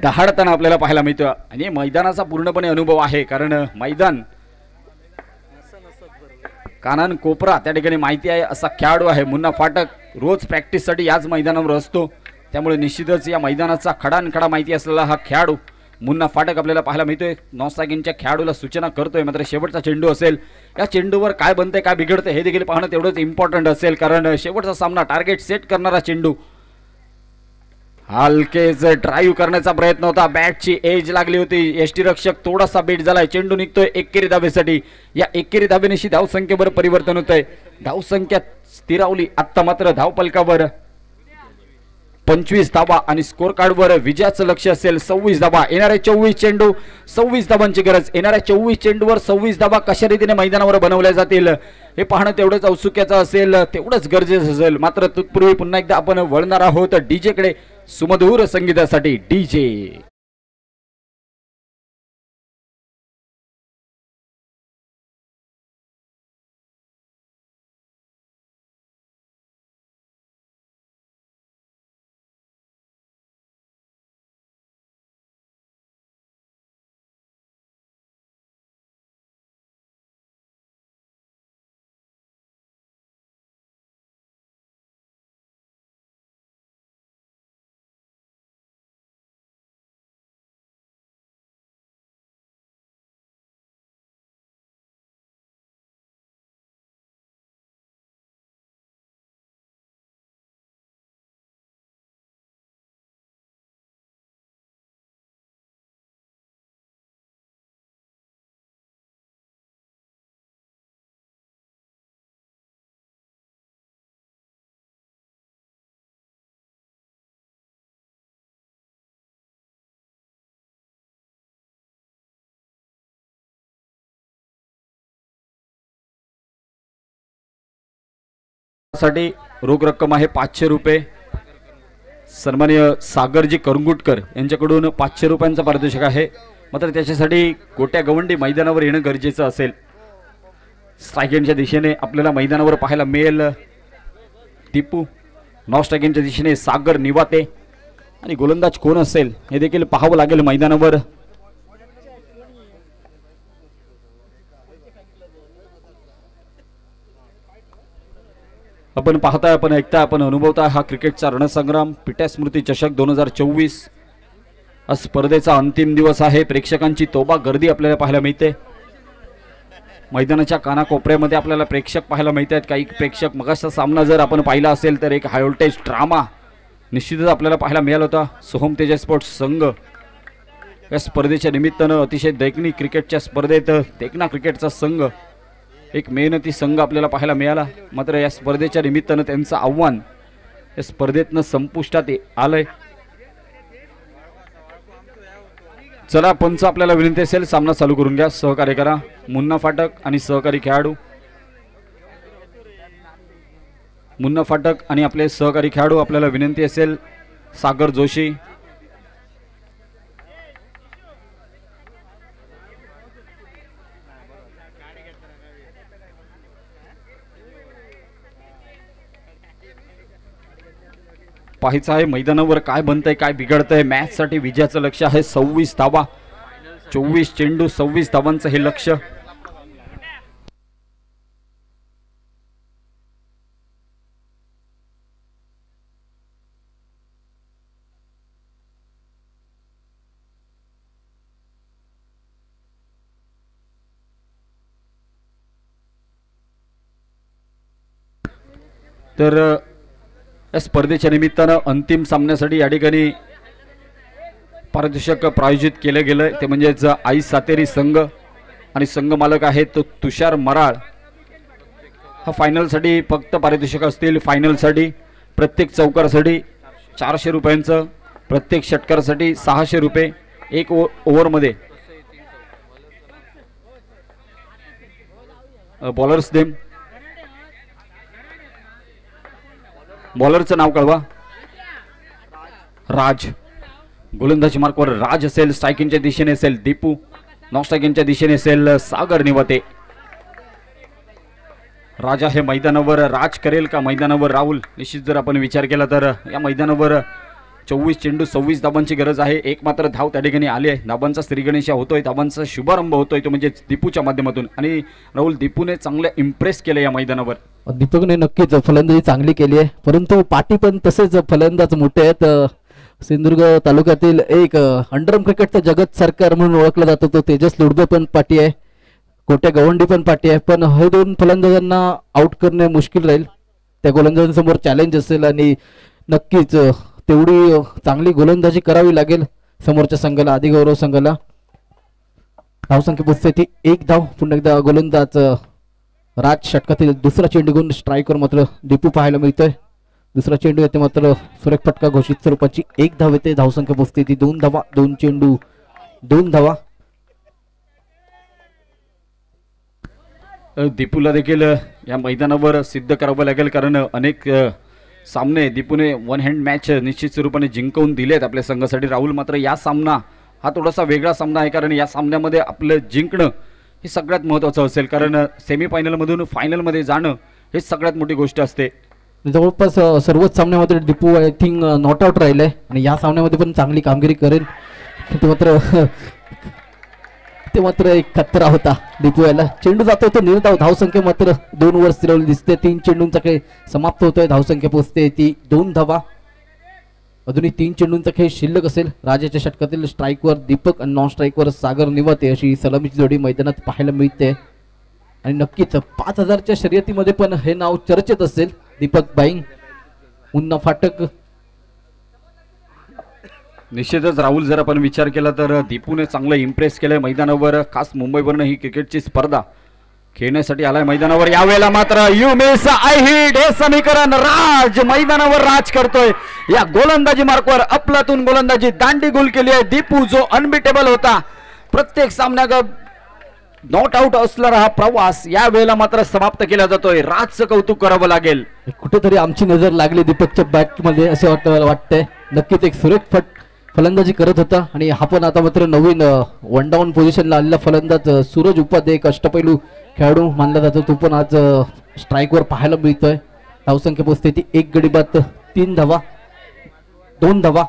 दहाडताना आपल्याला पाहायला मिळतं. आणि मैदानाचा पूर्णपणे अनुभव आहे कारण मैदान कानान कोपरा त्या ठिकाणी माहिती आहे असा खेळाडू आहे मुन्ना फाटक. रोज प्रॅक्टिससाठी याच मैदानावर असतो त्यामुळे निश्चितच या मैदानाचा खडानखडा माहिती असलेला हा खेळाडू मुन्ना फाटक आपल्याला पाहायला मिळतोय. नॉस्टागिनच्या खेळाडूला सूचना करतोय. मात्र शेवटचा चेंडू असेल या चेंडूवर काय बनतंय काय बिघडतंय हे देखील पाहणं तेवढंच इम्पॉर्टंट असेल कारण शेवटचा सामना टार्गेट सेट करणारा चेंडू. हलकेच ड्राईव्ह करण्याचा प्रयत्न होता. बॅटची एज लागली होती. यष्टीरक्षक थोडासा बीट झालाय. चेंडू निघतोय एकेरी धावेसाठी. या एकेरी धावेनिशी धावसंख्येवर परिवर्तन होतंय. धावसंख्या स्थिरावली आत्ता मात्र धावपलकावर 25 धावा आणि स्कोर कार्डवर विजयाचं लक्ष असेल 26 धावा. येणारे 24 चेंडू 26 धावांची गरज. येणाऱ्या 24 चेंडूवर 26 धावा कशा रीतीने मैदानावर बनवल्या जातील हे पाहणं तेवढंच औत्सुक्याचं असेल तेवढंच गरजेचं असेल. मात्र तत्पूर्वी पुन्हा एकदा आपण वळणार आहोत डीजे कडे सुमधुर संगीतासाठी. डीजे साठी रोख रक्कम आहे 500 रुपये. सन्माननीय सागरजी करंगुटकर यांच्याकडून 500 रुपयांचा पारितोषिक आहे. मात्र त्याच्यासाठी गोट्या गवंडी मैदानावर येणं गरजेचं असेल. स्ट्रायकेंडच्या दिशेने आपल्याला मैदानावर पाहायला मिळेल टिपू. नॉन स्ट्रायकेंडच्या दिशेने सागर निवाते आणि गोलंदाज कोण असेल हे देखील पाहावं लागेल मैदानावर. आपण पाहताय आपण ऐकताय आपण अनुभवताय हा क्रिकेटचा रणसंग्राम. पिट्या स्मृती चषक 2024 हा स्पर्धेचा अंतिम दिवस आहे. प्रेक्षकांची तोबा गर्दी आपल्याला पाहायला मिळते. मैदानाच्या कानाकोपऱ्यामध्ये आपल्याला प्रेक्षक पाहायला मिळत आहेत. काही प्रेक्षक मगाचा सामना जर आपण पाहिला असेल तर एक हाय व्होल्टेज ड्रामा निश्चितच आपल्याला पाहायला मिळाला होता. सोहम तेजस स्पोर्ट्स संघ या स्पर्धेच्या निमित्तानं अतिशय देखणी क्रिकेटच्या स्पर्धेत देखना क्रिकेटचा संघ एक मेहनती संघ आपल्याला पाहायला मिळाला. मात्र या स्पर्धेच्या निमित्तानं त्यांचं आव्हान या स्पर्धेतनं संपुष्टात आलंय. चला पंच आपल्याला विनंती असेल सामना चालू करून घ्या. सहकार्य करा मुन्ना फाटक आणि सहकारी खेळाडू. मुन्ना फाटक आणि आपले सहकारी खेळाडू आपल्याला विनंती असेल सागर जोशी, पाहायचं आहे मैदानावर काय बनतंय काय बिघडतंय. मॅच साठी विजयाचं लक्ष आहे 26 धावा, 24 चेंडू 26 धावांचं हे लक्ष. तर या स्पर्धेच्या निमित्तानं अंतिम सामन्यासाठी या ठिकाणी पारितोषिक प्रायोजित केलं गेलं ते म्हणजेच आई सातेरी संघ आणि संघ मालक आहे तो तुषार मराळ. हा फायनलसाठी फक्त पारितोषिक असतील. फायनलसाठी प्रत्येक चौकारासाठी 400 रुपयांचं, प्रत्येक षटकारासाठी 600 रुपये. एक ओव्हरमध्ये बॉलर्स नेम, बॉलरचं नाव कळवा. राज. गोलंदाजी मार्कवर राज असेल. स्ट्रायकिंगच्या दिशेने असेल दीपू. नॉन स्ट्रायकिंगच्या दिशेने असेल सागर निवते. राजा हे मैदानावर राज करेल का मैदानावर राहुल? निश्चित जर आपण विचार केला तर या मैदानावर 24 चेंडू 26 धाबांची गरज आहे. एक मात्र धाव त्या ठिकाणी आली आहे. धाबांचा श्रीगणेशा होतोय, धाबांचा शुभारंभ होतोय तो म्हणजे दीपूच्या माध्यमातून. आणि राहुल दीपूने चांगलं इम्प्रेस केलं या मैदानावर. दीपकने नक्कीच फलंदाजी चांगली केली आहे, परंतु पाटी पण तसेच फलंदाज मोठे आहेत. सिंधुदुर्ग तालुक्यातील एक अंडरआर्म क्रिकेटचं जगत सरकार म्हणून ओळखला जातो तो तेजस लुडबे पण पाटी आहे, कोट्या गवंडी पण पाटी आहे. पण हे दोन फलंदाजांना आउट करणे मुश्किल राहील. त्या गोलंदाजांसमोर चॅलेंज असेल आणि नक्कीच तेवढी चांगली गोलंदाजी करावी लागेल समोरच्या संघाला, आदिगौरव संघाला. धावसंख्या पोहोचते 1 धाव. पुन्हा एकदा गोलंदाज राज षटकातील दुसरा चेंडू घेऊन स्ट्राईकवर मात्र दीपू पाहायला मिळतोय. दुसरा चेंडू येते मात्र सुरेख फटका घोषित स्वरूपाची 1 धाव येते. धावसंख्या पोहोचते ती 2 धावा. 2 चेंडू 2 धावा. दीपूला देखील या मैदानावर सिद्ध करावं लागेल कारण अनेक सामने दीपूने वन हँड मॅच निश्चित स्वरूपाने जिंकवून दिलेत आपल्या संघासाठी. राहुल मात्र या सामना हा थोडासा वेगळा सामना आहे कारण या सामन्यामध्ये आपलं जिंकणं हे सगळ्यात महत्त्वाचं असेल कारण सेमीफायनलमधून फायनलमध्ये जाणं हे सगळ्यात मोठी गोष्ट असते. जवळपास सर्वच सामन्यामध्ये Deepu I think not out राहिलाय आणि या सामन्यामध्ये पण चांगली कामगिरी करेल. ते मात्र एक खतरा होता दीपू याला. चेंडू जातोय तो निर्धाव. धावसंख्या मात्र 2 वर स्थिरवली दिसते. 3 चेंडूंचा खेळ समाप्त होतोय. धावसंख्या पोहोचते ती 2 धावा. अजूनही 3 चेंडूंचा खेळ शिल्लक असेल. राजाच्या षटकातील स्ट्राईकवर दीपक आणि नॉन स्ट्राईकवर सागर निवाते अशी सलामीची जोडी मैदानात पाहायला मिळते. आणि नक्कीच 5000च्या शर्यतीमध्ये पण हे नाव चर्चेत असेल. दीपक बाईंग, मुन्ना फाटक. निश्चितच राहुल जर आपण विचार केला तर दीपूने चांगलं इम्प्रेस केलंय मैदानावर. खास मुंबईवरनं ही क्रिकेटची स्पर्धा खेळण्यासाठी आलाय मैदानावर. यावेळेला मात्र यू मिस आय हिट हे समीकरण राज मैदानावर राज करतोय. या गोलंदाजी मार्कवर अफलातून गोलंदाजी दांडी गुल केली आहे. दीपू जो अनबिटेबल होता प्रत्येक सामन्यात नॉट आउट असणारा हा प्रवास यावेळेला मात्र समाप्त केला जातोय. राजचं कौतुक करावं लागेल. कुठेतरी आमची नजर लागली दीपकच्या बॅट मध्ये असे वाटतंय. नक्कीच एक सुरेख फलंदाजी करत होता आणि हा पण आता मात्र नवीन वन डाऊन पोझिशनला आलेला फलंदाज सूरज उपाध्ये एक अष्टपैलू खेळाडू मानला जातो. तो पण आज स्ट्राईकवर पाहायला मिळतोय. धावसंख्या पोहोचते ती 1 गडी बाद 3 धावा. 2 धावा.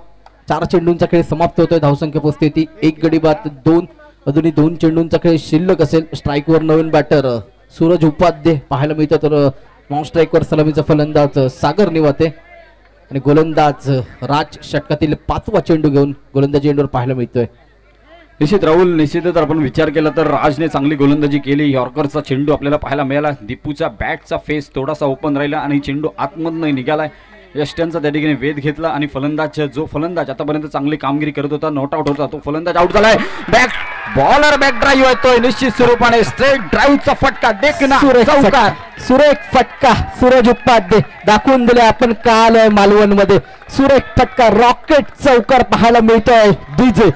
4 चेंडूंचा खेळ समाप्त होतोय. धावसंख्या पोहोचते ती 1 गडी बाद 2. अजूनही 2 चेंडूंचा खेळ शिल्लक असेल. स्ट्राईकवर नवीन बॅटर सूरज उपाध्ये पाहायला मिळतो तर नॉन स्ट्राईकवर सलामीचा फलंदाज सागर निवाते आणि गोलंदाज राज षटकातील 5वा चेंडू घेऊन गोलंदाजी एंडवर पाहायला मिळतोय. निश्चित राहुल निश्चितच आपण विचार केला तर राजने चांगली गोलंदाजी केली. यॉर्करचा चेंडू आपल्याला पाहायला मिळाला. दीपूचा बॅटचा फेस थोडासा ओपन राहिला आणि चेंडू आतमधनं निघालाय. यष्ट्यांचा त्या ठिकाणी वेध घेतला आणि जो फलंदाज आतापर्यंत चांगली कामगिरी करत होता, नॉट आउट होता, तो फलंदाज आउट झालाय. बॅक बॉलर बॅक ड्राईव्ह येतोय निश्चित स्वरूपाने, स्ट्रेट ड्राईव्हचा फटका देखना चौकार. सुरेख फटका सूरज उपाध्ये दाखवून दिले आपण काल मालवण मध्ये. सुरेख फटका रॉकेट चौकार पाहायला मिळतोय डीजे.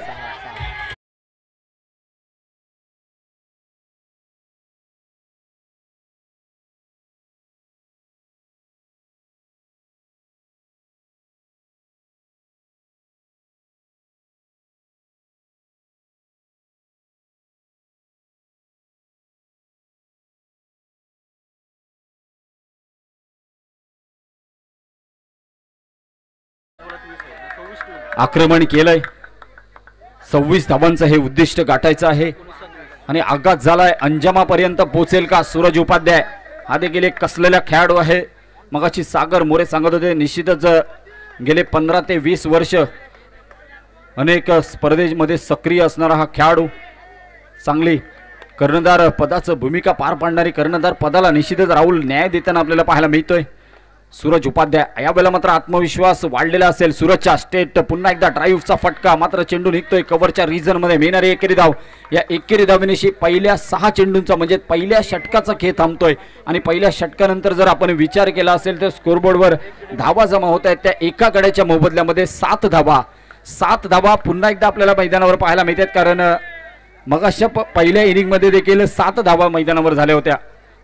आक्रमण केलंय. 26 धावांचं हे उद्दिष्ट गाठायचं आहे आणि आघात झालाय. अंजमापर्यंत पोहोचेल का सूरज उपाध्याय? हा देखील एक कसलेला खेळाडू आहे. मगाची सागर मोरे सांगत होते, निश्चितच गेले 15 ते 20 वर्ष अनेक स्पर्धेमध्ये सक्रिय असणारा हा खेळाडू, चांगली कर्णधार पदाचं भूमिका पार पाडणारी, कर्णधार पदाला निश्चितच राहुल न्याय देताना आपल्याला पाहायला मिळतोय. सूरज उपाध्याय यावेळेला मात्र आत्मविश्वास वाढलेला असेल सूरजच्या. स्टेट पुन्हा एकदा ड्राईव्हचा फटका, मात्र चेंडू निघतोय कव्हरच्या रिजन मध्ये. मिळणारी एकेरी धाव. या एकेरी धावेनिशी पहिल्या 6 चेंडूंचा म्हणजे पहिल्या षटकाचा खेळ थांबतोय आणि पहिल्या षटकानंतर जर आपण विचार केला असेल तर स्कोरबोर्डवर धावा जमा होत आहेत त्या एका गड्याच्या मोबदल्यामध्ये 7 धावा. 7 धावा पुन्हा एकदा आपल्याला मैदानावर पाहायला मिळतात, कारण मगाशा पहिल्या इनिंग मध्ये देखील 7 धावा मैदानावर झाल्या होत्या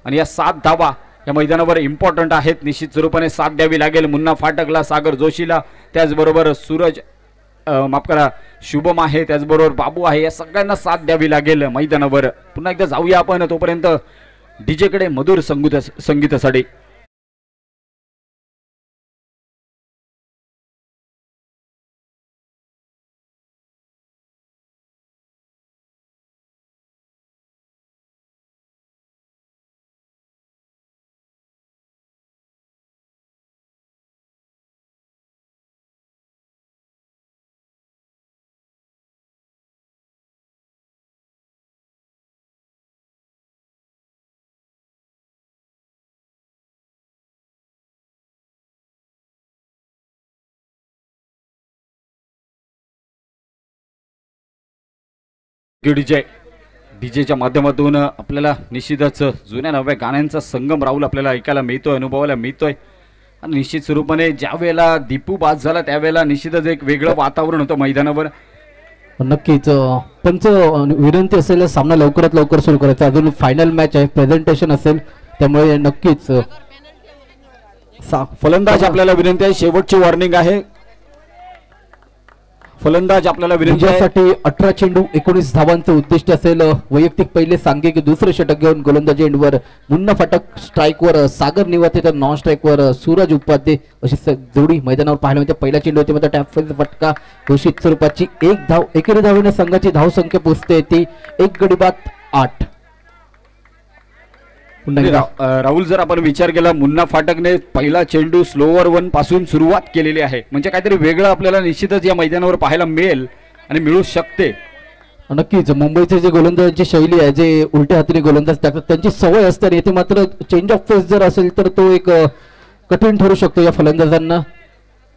आणि या 7 धावा या मैदानावर इम्पॉर्टंट आहेत. निश्चित स्वरूपाने साथ द्यावी लागेल मुन्ना फाटकला, सागर जोशीला, त्याचबरोबर सूरज माफ करा शुभम आहे, त्याचबरोबर बाबू आहे, या सगळ्यांना साथ द्यावी लागेल मैदानावर. पुन्हा एकदा जाऊया आपण तोपर्यंत डीजेकडे मधुर संगीतासाठी. डीजेच्या माध्यमातून आपल्याला निश्चितच जुन्या नव्या गाण्यांचा संगम राहुल आपल्याला ऐकायला मिळतोय, अनुभवायला मिळतोय. आणि निश्चित स्वरूपाने ज्या वेळेला दीपू बाद झाला त्यावेळेला निश्चितच एक वेगळं वातावरण होतं मैदानावर. नक्कीच पंच विनंती असेल सामना लवकरात लवकर सुरू करायचा. अजून फायनल मॅच आहे, प्रेझेंटेशन असेल, त्यामुळे नक्कीच फलंदाज आपल्याला विनंती आहे, शेवटची वॉर्निंग आहे. फलंदाज आपल्याला विजयासाठी 18 चेंडू 19 धावांचं उद्दिष्ट असेल. वैयक्तिक पहिले सांघिक दुसरे षटक घेऊन गोलंदाजी एंडवर मुन्ना फाटक, स्ट्राईकवर सागर निवाते तर नॉन स्ट्राईकवर सूरज उपाध्ये अशी जोडी मैदानावर पाहायला मिळते. पहिला चेंडू होते मात्र टॅप फटका घोषित स्वरूपाची 1 धाव. एकेरी धावेने संघाची धावसंख्या पोहोचते ती 1 गडी बाद 8. राहुल जर आपण विचार केला मुन्ना फाटकने पहिला चेंडू स्लोवर 1 पासून सुरुवात केलेली आहे, म्हणजे काहीतरी वेगळं आपल्याला निश्चितच या मैदानावर पाहायला मिळेल आणि मिळू शकते. नक्कीच मुंबईचे जे गोलंदाजांची शैली आहे, जे उलट्या हाताने गोलंदाज टाकतात त्यांची सवय असते, येथे मात्र चेंज ऑफ फेस जर असेल तर तो एक कठीण ठरू शकतो या फलंदाजांना.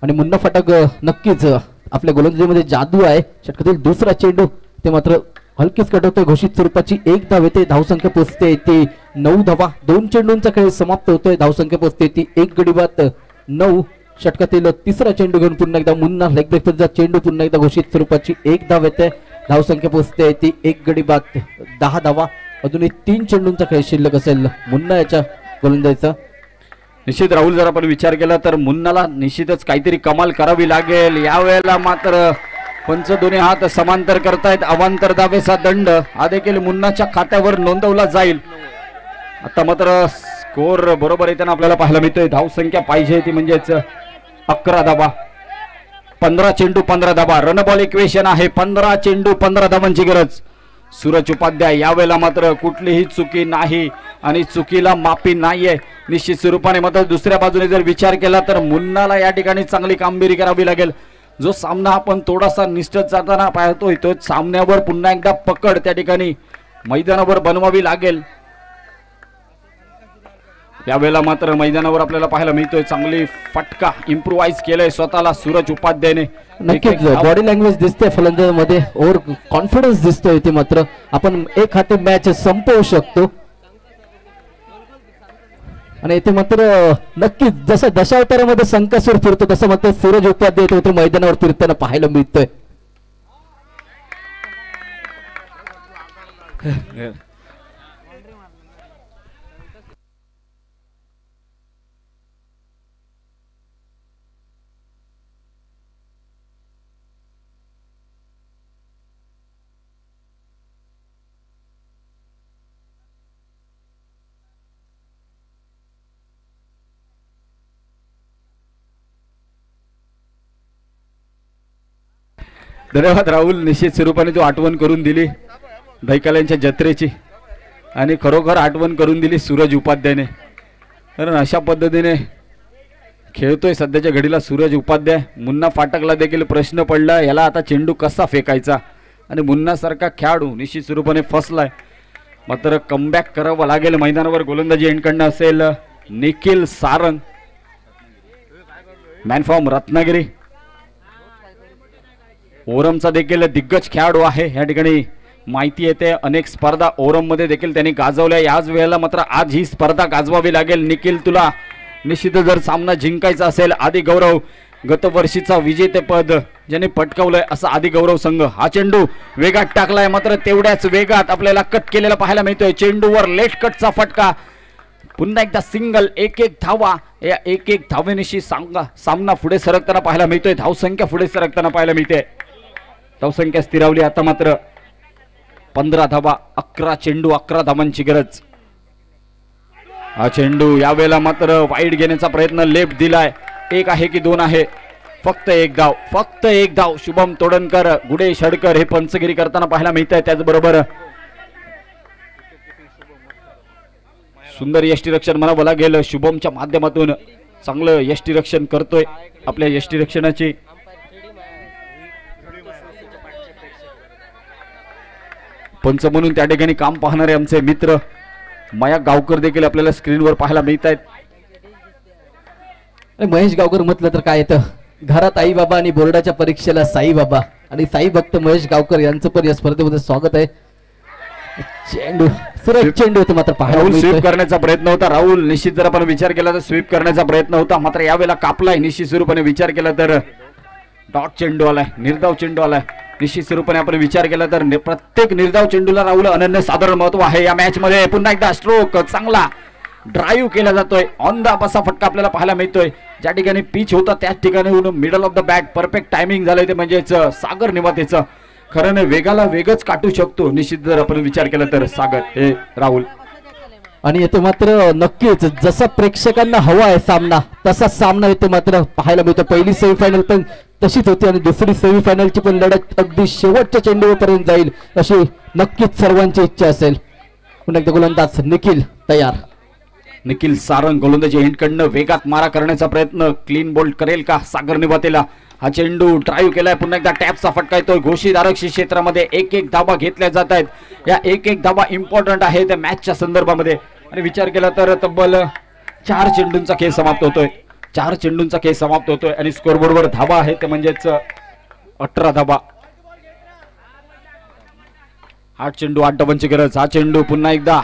आणि मुन्ना फाटक नक्कीच आपल्या गोलंदाजीमध्ये जादू आहे. षटकातील दुसरा चेंडू ते मात्र हलकीच कटवतोय. घोषित स्वरूपाची 1 धाव येते. धावसंख्या पोचते ती 9 धावा. 2 चेंडूंचा खेळ समाप्त होतोय. धावसंख्या पोचते ती 1 गडी बाद 9. षटकातील तिसरा चेंडू घेऊन पुन्हा एकदा मुन्ना लेग ब्रेकचा चेंडू पुन्हा एकदा घोषित स्वरूपाची 1 धाव येते. धावसंख्या पोचते ती 1 गडी बाद 10 धावा. अजूनही 3 चेंडूंचा खेळ शिल्लक असेल मुन्ना याच्या गोलंदाजीचा. निश्चित राहुल जर आपण विचार केला तर मुन्नाला निश्चितच काहीतरी कमाल करावी लागेल. यावेळेला मात्र पंच दोन्ही हात समांतर करतायत. अवांतर धावेचा दंड हा देखील मुन्नाच्या खात्यावर नोंदवला जाईल. आता मात्र स्कोर बरोबर येताना आपल्याला पाहायला मिळतोय. धावसंख्या पाहिजे ती म्हणजेच 11 धावा. 15 चेंडू 15 धावा. रन बॉल इक्वेशन आहे. 15 चेंडू 15 धावांची गरज. सूरज उपाध्याय यावेळेला मात्र कुठलीही चुकी नाही आणि चुकीला माफी नाहीये निश्चित स्वरूपाने. मात्र दुसऱ्या बाजूने जर विचार केला तर मुन्नाला या ठिकाणी चांगली कामगिरी करावी लागेल. जो सामना आपण थोडासा निष्ठत जाताना पाहतोय तो सामन्यावर पुन्हा एकदा पकड त्या ठिकाणी मैदानावर बनवावी लागेल. यावेळेला मात्र मैदानावर आपल्याला पाहायला मिळतोय चांगली फटका इम्प्रोवाइज केलंय स्वतःला सूरज उपाध्यायने. नक्कीच बॉडी लँग्वेज दिसते फलंदाजामध्ये, ओव्हर कॉन्फिडन्स दिसतोय ते मात्र आपण एक हाती मॅच संपवू शकतो. आणि इथे मात्र नक्कीच जसं दशावतारामध्ये संकासूर फिरतो तसं मात्र सूरज उपाध्याय तो मैदानावर फिरताना पाहायला मिळतोय. धन्यवाद राहुल. निश्चित स्वरूपाने तू आठवण करून दिली दहिकाल्यांच्या जत्रेची आणि खरोखर आठवण करून दिली सूरज उपाध्यायने. कारण अशा पद्धतीने खेळतोय सध्याच्या घडीला सूरज उपाध्याय. मुन्ना फाटकला देखील प्रश्न पडला याला आता चेंडू कसा फेकायचा आणि मुन्नासारखा खेळाडू निश्चित स्वरूपाने फसलाय. मात्र कमबॅक करावं लागेल. मैदानावर गोलंदाजी एंडकडनं असेल निखिल सारंग, मॅन फ्रॉम रत्नागिरी. ओरमचा देखील दिग्गज खेळाडू आहे. या ठिकाणी माहिती येते अनेक स्पर्धा ओरम मध्ये देखील त्यांनी गाजवल्या. याच वेळेला मात्र आज ही स्पर्धा गाजवावी लागेल. निखिल तुला निश्चित जर सामना जिंकायचा असेल आदी गौरव गतवर्षीचा विजेतेपद ज्याने पटकावलंय असा आदी गौरव संघ. हा चेंडू वेगात टाकलाय मात्र तेवढ्याच वेगात आपल्याला कट केलेला पाहायला मिळतोय. चेंडूवर लेट कटचा फटका. पुन्हा एकदा सिंगल. एक धावा. या एक धावेनिशी सामना पुढे सरकताना पाहायला मिळतोय. धावसंख्या पुढे सरकताना पाहायला मिळते. धावसंख्या स्थिरावली आता मात्र 15 धावा. 11 चेंडू 11 धावांची गरज. हा चेंडू यावेळेला मात्र वाईड घेण्याचा प्रयत्न लेफ्ट दिलाय. एक आहे की दोन आहे? फक्त एक धाव. फक्त एक धाव. शुभम तोडणकर गुडे शडकर हे पंचगिरी करताना पाहायला मिळत आहे. त्याचबरोबर सुंदर यष्टीरक्षण म्हणावं लागेल. शुभमच्या माध्यमातून चांगलं यष्टीरक्षण करतोय. आपल्या यष्टीरक्षणाची पंच म्हणून त्या ठिकाणी काम पाहणारे आमचे मित्र मया गावकर देखील आपल्याला स्क्रीनवर पाहायला मिळत आहेत. महेश गावकर म्हटलं तर काय येतं, घरात आई बाबा आणि बोर्डाच्या परीक्षेला साई बाबा आणि साई भक्त महेश गावकर यांचं पण या स्पर्धेमध्ये स्वागत आहे. चेंडू सुरेख चेंडू होतं मात्र राहुल स्वीप करण्याचा प्रयत्न होता. राहुल निश्चित जर आपण विचार केला तर स्वीप करण्याचा प्रयत्न होता मात्र यावेळेला कापलाय. निश्चित स्वरूपाने विचार केला तर डॉट चेंडू आलाय. निर्धाव चेंडू आलाय. निश्चित स्वरूपाने आपण विचार केला तर प्रत्येक निर्धाव चेंडूला राहुल अनन्यसाधारण महत्व आहे या मॅच मध्ये. पुन्हा एकदा स्ट्रोक चांगला ड्राईव्ह केला जातोय. ऑन द बसा फटका आपल्याला पाहायला मिळतोय. ज्या ठिकाणी पिच होता त्याच ठिकाणी middle of the bat perfect timing झालंय ते म्हणजेच सागर निवातेचं. खरं वेगाला वेगच काटू शकतो निश्चित जर आपण विचार केला तर सागर हे राहुल. आणि येथे मात्र नक्कीच जसा प्रेक्षकांना हवा आहे सामना तसा सामना येथे मात्र पाहायला मिळतो. पहिली सेमीफायनल पण तशीच होती आणि दुसरी सेमीफायनलची पण लढत अगदी शेवटच्या चेंडूपर्यंत जाईल अशी नक्कीच सर्वांची इच्छा असेल. पुन्हा एकदा गोलंदाज निखिल तयार. निखिल सारंग गोलंदाजी एंडकडनं वेगात मारा करण्याचा प्रयत्न. क्लीन बोल्ड करेल का सागर निवातेला? हा चेंडू ड्राईव्ह केलाय. पुन्हा एकदा टॅपचा फटका येतोय. घोषित आरक्षित क्षेत्रामध्ये एक धावा घेतल्या जात आहेत. या एक धावा इम्पॉर्टंट आहे त्या मॅचच्या संदर्भामध्ये. आणि विचार केला तर तब्बल 4 चेंडूंचा खेळ समाप्त होतोय. 4 चेंडूंचा खेळ समाप्त होतोय आणि स्कोरबोर्डवर धावा आहे ते म्हणजेच 18 धावा. 8 चेंडू 8 धावांची गरज. हा चेंडू पुन्हा एकदा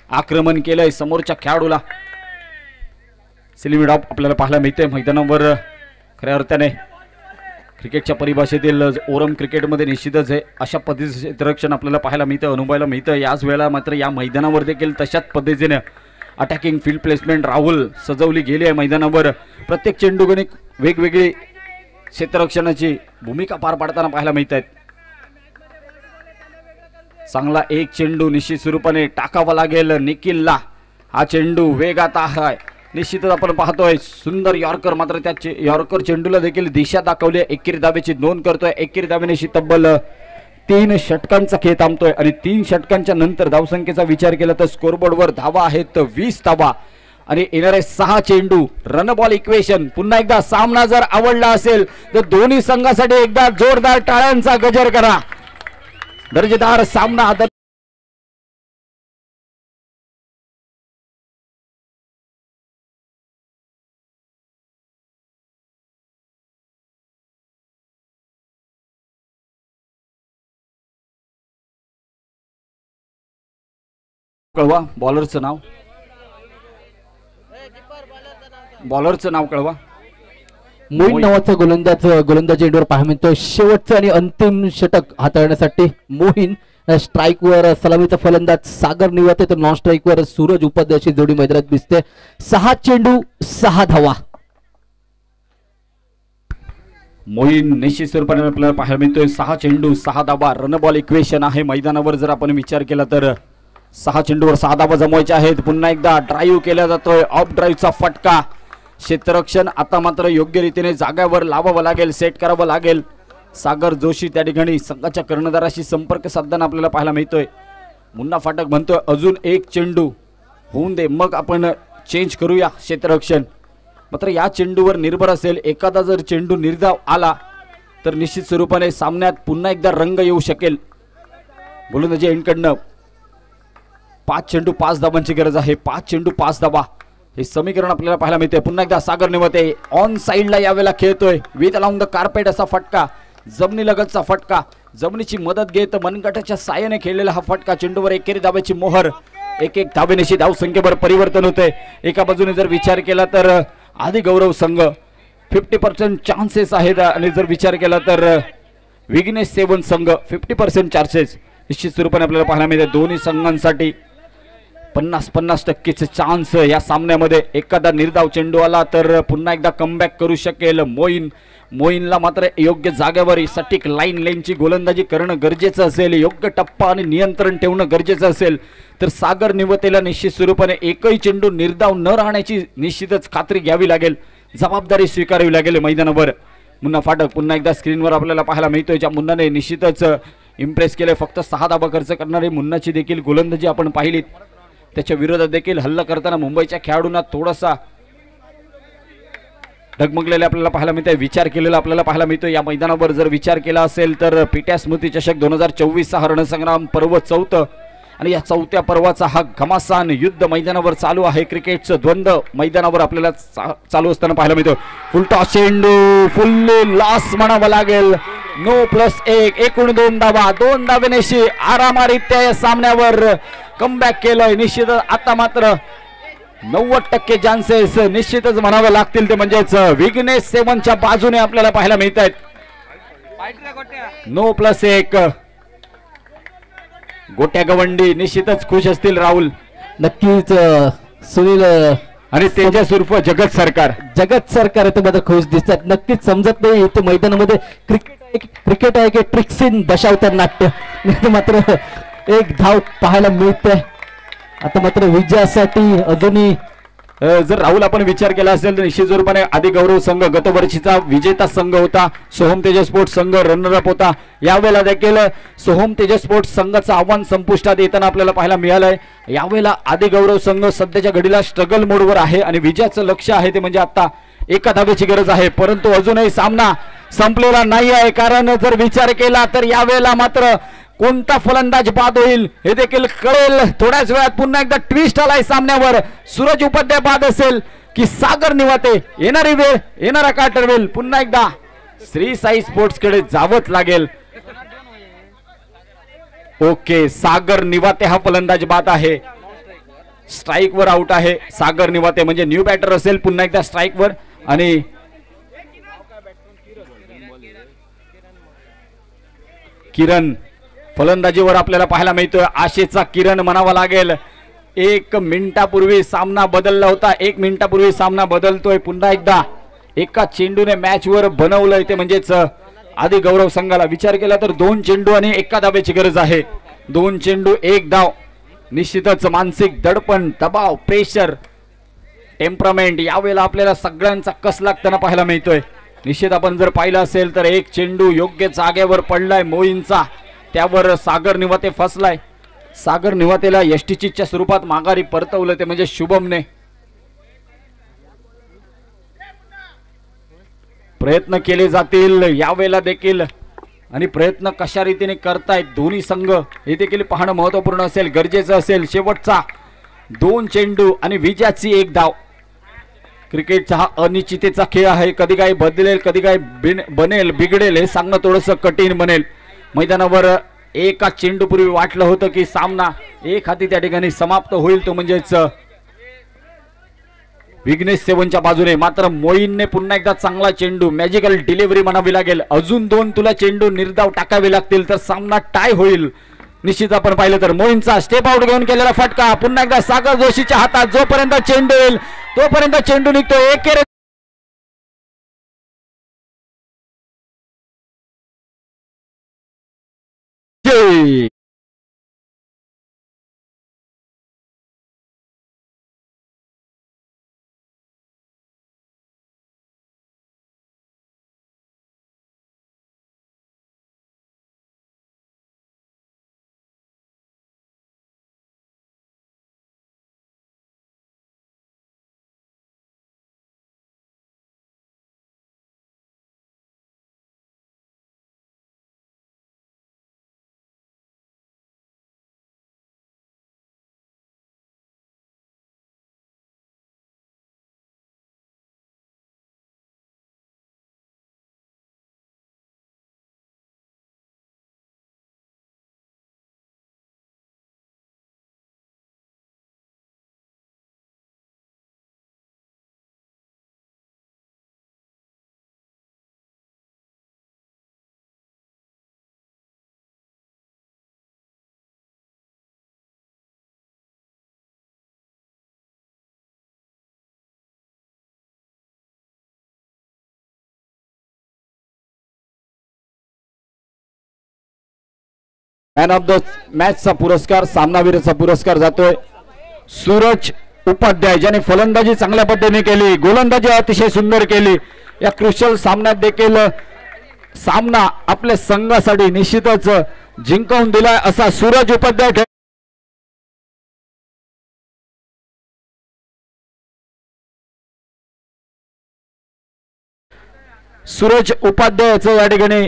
आक्रमण केलंय समोरच्या खेळाडूला. सिलिमिड ऑफ आपल्याला पाहायला मिळते मैदानावर. खऱ्या अर्थाने क्रिकेटच्या परिभाषेतील ओरम क्रिकेटमध्ये निश्चितच आहे अशा पद्धतीचे क्षेत्ररक्षण आपल्याला पाहायला मिळतं, अनुभवायला मिळतं. याच वेळेला मात्र या मैदानावर देखील तशाच पद्धतीने अटॅकिंग फील्ड प्लेसमेंट राहुल सजवली गेली आहे मैदानावर. प्रत्येक चेंडूगणे वेगवेगळी क्षेत्ररक्षणाची भूमिका पार पाडताना पाहायला मिळत आहेत. चांगला एक चेंडू निश्चित स्वरूपाने टाकावा लागेल निखिलला. हा चेंडू वेगात आहे निश्चितच आपण पाहतोय. सुंदर यॉर्कर मात्र त्या यॉर्कर चेंडूला देखील दिशा दाखवली. एकेरी धावेची नोंद करतोय. एकेरी धावेनिशी तब्बल 3 षटकांचा खेळ थांबतोय आणि 3 षटकांच्या नंतर धावसंख्येचा विचार केला तर स्कोरबोर्डवर धावा आहेत 20 धावा आणि येणारे 6 चेंडू. Run ball equation. पुन्हा एकदा सामना जर आवडला असेल तर दोन्ही संघासाठी एकदा जोरदार टाळ्यांचा गजर करा. दर्जेदार सामना कळवा बॉलरचं नाव, बॉलरचं नाव कळवा. मोईन नावाचा गोलंदाज एंडवर पाहायला मिळतोय. शेवटचं आणि अंतिम षटक हाताळण्यासाठी मोहीन स्ट्राईकवर सलामीचा फलंदाज सागर निवाते, तर नॉन स्ट्राईकवर सूरज उपाध्यायची जोडी मैदानात दिसते. 6 चेंडू 6 धावा. मोईन निश्चित स्वरूपाने आपल्याला पाहायला मिळतोय. 6 चेंडू 6 धावा रन बॉल इक्वेशन आहे मैदानावर. जर आपण विचार केला तर 6 चेंडूवर 6 धावा जमवायच्या आहेत. पुन्हा एकदा ड्राईव्ह केला जातोय, ऑफ ड्राईव्हचा फटका. क्षेत्ररक्षण आता मात्र योग्य रीतीने जाग्यावर लावावं लागेल, सेट करावं लागेल. सागर जोशी त्या ठिकाणी संघाच्या कर्णधाराशी संपर्क साधताना आपल्याला पाहायला मिळतोय. मुन्ना फाटक म्हणतोय अजून 1 चेंडू होऊन दे, मग आपण चेंज करूया क्षेत्ररक्षण. मात्र या चेंडूवर निर्भर असेल. एखादा जर चेंडू निर्धाव आला तर निश्चित स्वरूपाने सामन्यात पुन्हा एकदा रंग येऊ शकेल. गोलंदाजी एंडकडनं 5 चेंडू 5 धावांची गरज आहे. 5 चेंडू 5 धावा हे समीकरण आपल्याला पाहायला मिळते. पुन्हा एकदा सागर निवते ऑन साइडला यावेळेला खेळतोय. विथ अलाउंग द कार्पेट असा फटका, जमिनीलगतचा फटका. जमिनीची मदत घेत मनगटाच्या साहाय्याने खेळलेला हा फटका. चेंडूवर एकेरी धावेची मोहर. 1-1 धावेनिशी धावसंख्येवर परिवर्तन होते. एका बाजूने जर विचार केला तर आदि गौरव संघ 50% चान्सेस आहेत, आणि जर विचार केला तर विघ्नेश सेवन संघ 50% चान्सेस निश्चित स्वरूपाने आपल्याला पाहायला मिळते. दोन्ही संघांसाठी 50-50% चान्स या सामन्यामध्ये. एखादा निर्धाव चेंडू आला तर पुन्हा एकदा कमबॅक करू शकेल मोईनला मात्र योग्य जागेवर सटीक लाईनची गोलंदाजी करणं गरजेचं असेल. योग्य टप्पा आणि नियंत्रण ठेवणं गरजेचं असेल. तर सागर निवतेला निश्चित स्वरूपाने एकही चेंडू निर्धाव न राहण्याची निश्चितच खात्री घ्यावी लागेल, जबाबदारी स्वीकारावी लागेल मैदानावर. मुन्ना फाटक पुन्हा एकदा स्क्रीनवर आपल्याला पाहायला मिळतोय. ज्या मुन्नाने निश्चितच इम्प्रेस केले. फक्त 6 धावा खर्च करणारी मुन्नाची देखील गोलंदाजी आपण पाहिलीत. त्याच्या विरोधात देखील हल्ला करताना मुंबईच्या खेळाडूंना थोडासा डगमगलेले आपल्याला पाहायला मिळते. विचार केलेला आपल्याला पाहायला मिळतो. या मैदानावर जर विचार केला असेल तर पीट्या स्मृती चषक 2024 हा रणसंग्राम पर्व 4, आणि या 4थ्या पर्वाचा हा घमासान युद्ध मैदानावर चालू आहे. क्रिकेटचं द्वंद्व मैदानावर आपल्याला चालू असताना पाहायला मिळतो. फुलटॉस चेंडू फुल्ली लॉस म्हणावं लागेल. नो +1 एकूण 2 धावा. 2 धावेनेशी आरामारित्या या सामन्यावर कमबॅक केलंय. निश्चितच आता मात्र 90% चान्सेस निश्चितच म्हणावे लागतील ते म्हणजेच विघ्नेश सेवनच्या बाजूने आपल्याला पाहायला मिळत आहेत. नो +1 गोट्या गवंडी निश्चितच खुश असतील. राहुल नक्कीच सुनील आणि तेजस उर्फ जगत सरकार इथे मात्र खुश दिसतात. नक्कीच समजत नाही इथे मैदानामध्ये क्रिकेट आहे की ट्रिक्स इन दशावतार नाट्य. मात्र 1 धाव पाहायला मिळते. आता मात्र विजयासाठी अजूनही जर राहुल आपण विचार केला असेल तर निश्चित स्वरूपाने आदि गौरव संघ गतवर्षीचा विजेता संघ होता. सोहम तेजस स्पोर्ट्स संघ रनरअप होता. यावेळेला देखील सोहम तेजस स्पोर्ट्स संघाचं आव्हान संपुष्टात येताना आपल्याला पाहायला मिळालंय. यावेळेला आदि गौरव संघ सध्याच्या घडीला स्ट्रगल मोडवर आहे आणि विजयाचं लक्ष आहे ते म्हणजे आता 1 धावेची गरज आहे. परंतु अजूनही सामना संपलेला नाही आहे, कारण जर विचार केला तर यावेळेला मात्र कोणता फलंदाज बाद होईल हे देखील कळेल. थोड्याच वेळात पुन्हा एकदा ट्विस्ट आलाय सामन्यावर. सूरज उपाध्याय बाद असेल की सागर निवाते. येणारी वेळ, येणारा काळ ठरवेल. पुन्हा एकदा श्री साई स्पोर्ट्स कडे जावंच लागेल. ओके, सागर निवाते हा फलंदाज बाद आहे. स्ट्राइक वर आउट आहे सागर निवाते, म्हणजे न्यू बॅटर असेल पुन्हा एकदा स्ट्राइक वर. आणि किरण फलंदाजीवर आपल्याला पाहायला मिळतोय. आशेचा किरण म्हणावा लागेल. 1 मिनिटापूर्वी सामना बदलला होता. 1 मिनिटापूर्वी सामना बदलतोय. पुन्हा एकदा एका चेंडूने मॅच वर बनवलंय ते म्हणजेच आदि गौरव संघाला. विचार केला तर 2 चेंडू आणि 1 धावेची गरज आहे. 2 चेंडू 1 धाव. निश्चितच मानसिक दडपण, दबाव, प्रेशर, टेम्परामेंट यावेळेला आपल्याला सगळ्यांचा कस लागताना पाहायला मिळतोय. निश्चित आपण जर पाहिलं असेल तर 1 चेंडू योग्य जागेवर पडलाय मोईनचा. त्यावर सागर निवाते फसलाय. सागर निवातेला एसटीच्या स्वरूपात माघारी परतवलं ते म्हणजे शुभमने. प्रयत्न केले जातील यावेळेला देखील, आणि प्रयत्न कशा रीतीने करतायत दोन्ही संघ हे देखील पाहणं महत्त्वपूर्ण असेल, गरजेचं असेल. शेवटचा 2 चेंडू आणि विजयाची 1 धाव. क्रिकेटचा हा अनिश्चिततेचा खेळ आहे. कधी काय बदलेल, कधी काय बनेल, बिघडेल हे सांगणं थोडंसं कठीण बनेल. मैदानावर एका चेंडूपूर्वी वाटलं होतं की सामना एक हाती त्या ठिकाणी समाप्त होईल तो म्हणजेच विघ्नेश सेवनच्या बाजूने. मात्र मोईनने पुन्हा एकदा चांगला चेंडू, मॅजिकल डिलिव्हरी म्हणावी लागेल. अजून 2 तुला चेंडू निर्धाव टाकावे लागतील तर सामना टाय होईल. निश्चित आपण पाहिलं तर मोईनचा स्टेप आउट घेऊन केलेला फटका पुन्हा एकदा सागर जोशीच्या हातात. जोपर्यंत चेंडू येईल तोपर्यंत चेंडू निघतो. एकेरी मॅन ऑफ द मॅचचा पुरस्कार, सामनावीरचा पुरस्कार जातोय सूरज उपाध्याय, ज्याने फलंदाजी चांगल्या पद्धतीने केली, गोलंदाजी अतिशय सुंदर केली. या क्रुशियल सामन्यात देखील सामना आपल्या संघासाठी निश्चितच जिंकवून दिलाय असा सूरज उपाध्याय. सूरज उपाध्यायचं या ठिकाणी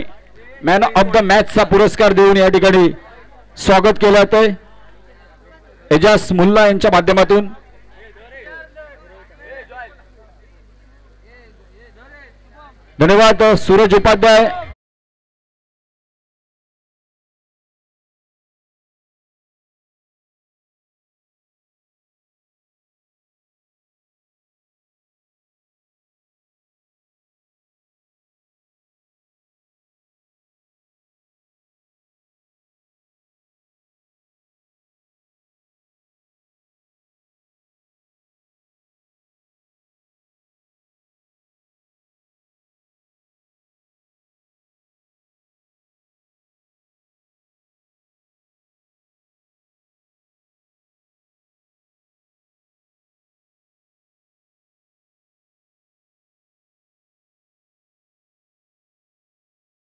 मॅन ऑफ द मॅचचा पुरस्कार देऊन या ठिकाणी स्वागत केलं जातंय एजाज मुल्ला यांच्या माध्यमातून. धन्यवाद सूरज उपाध्याय.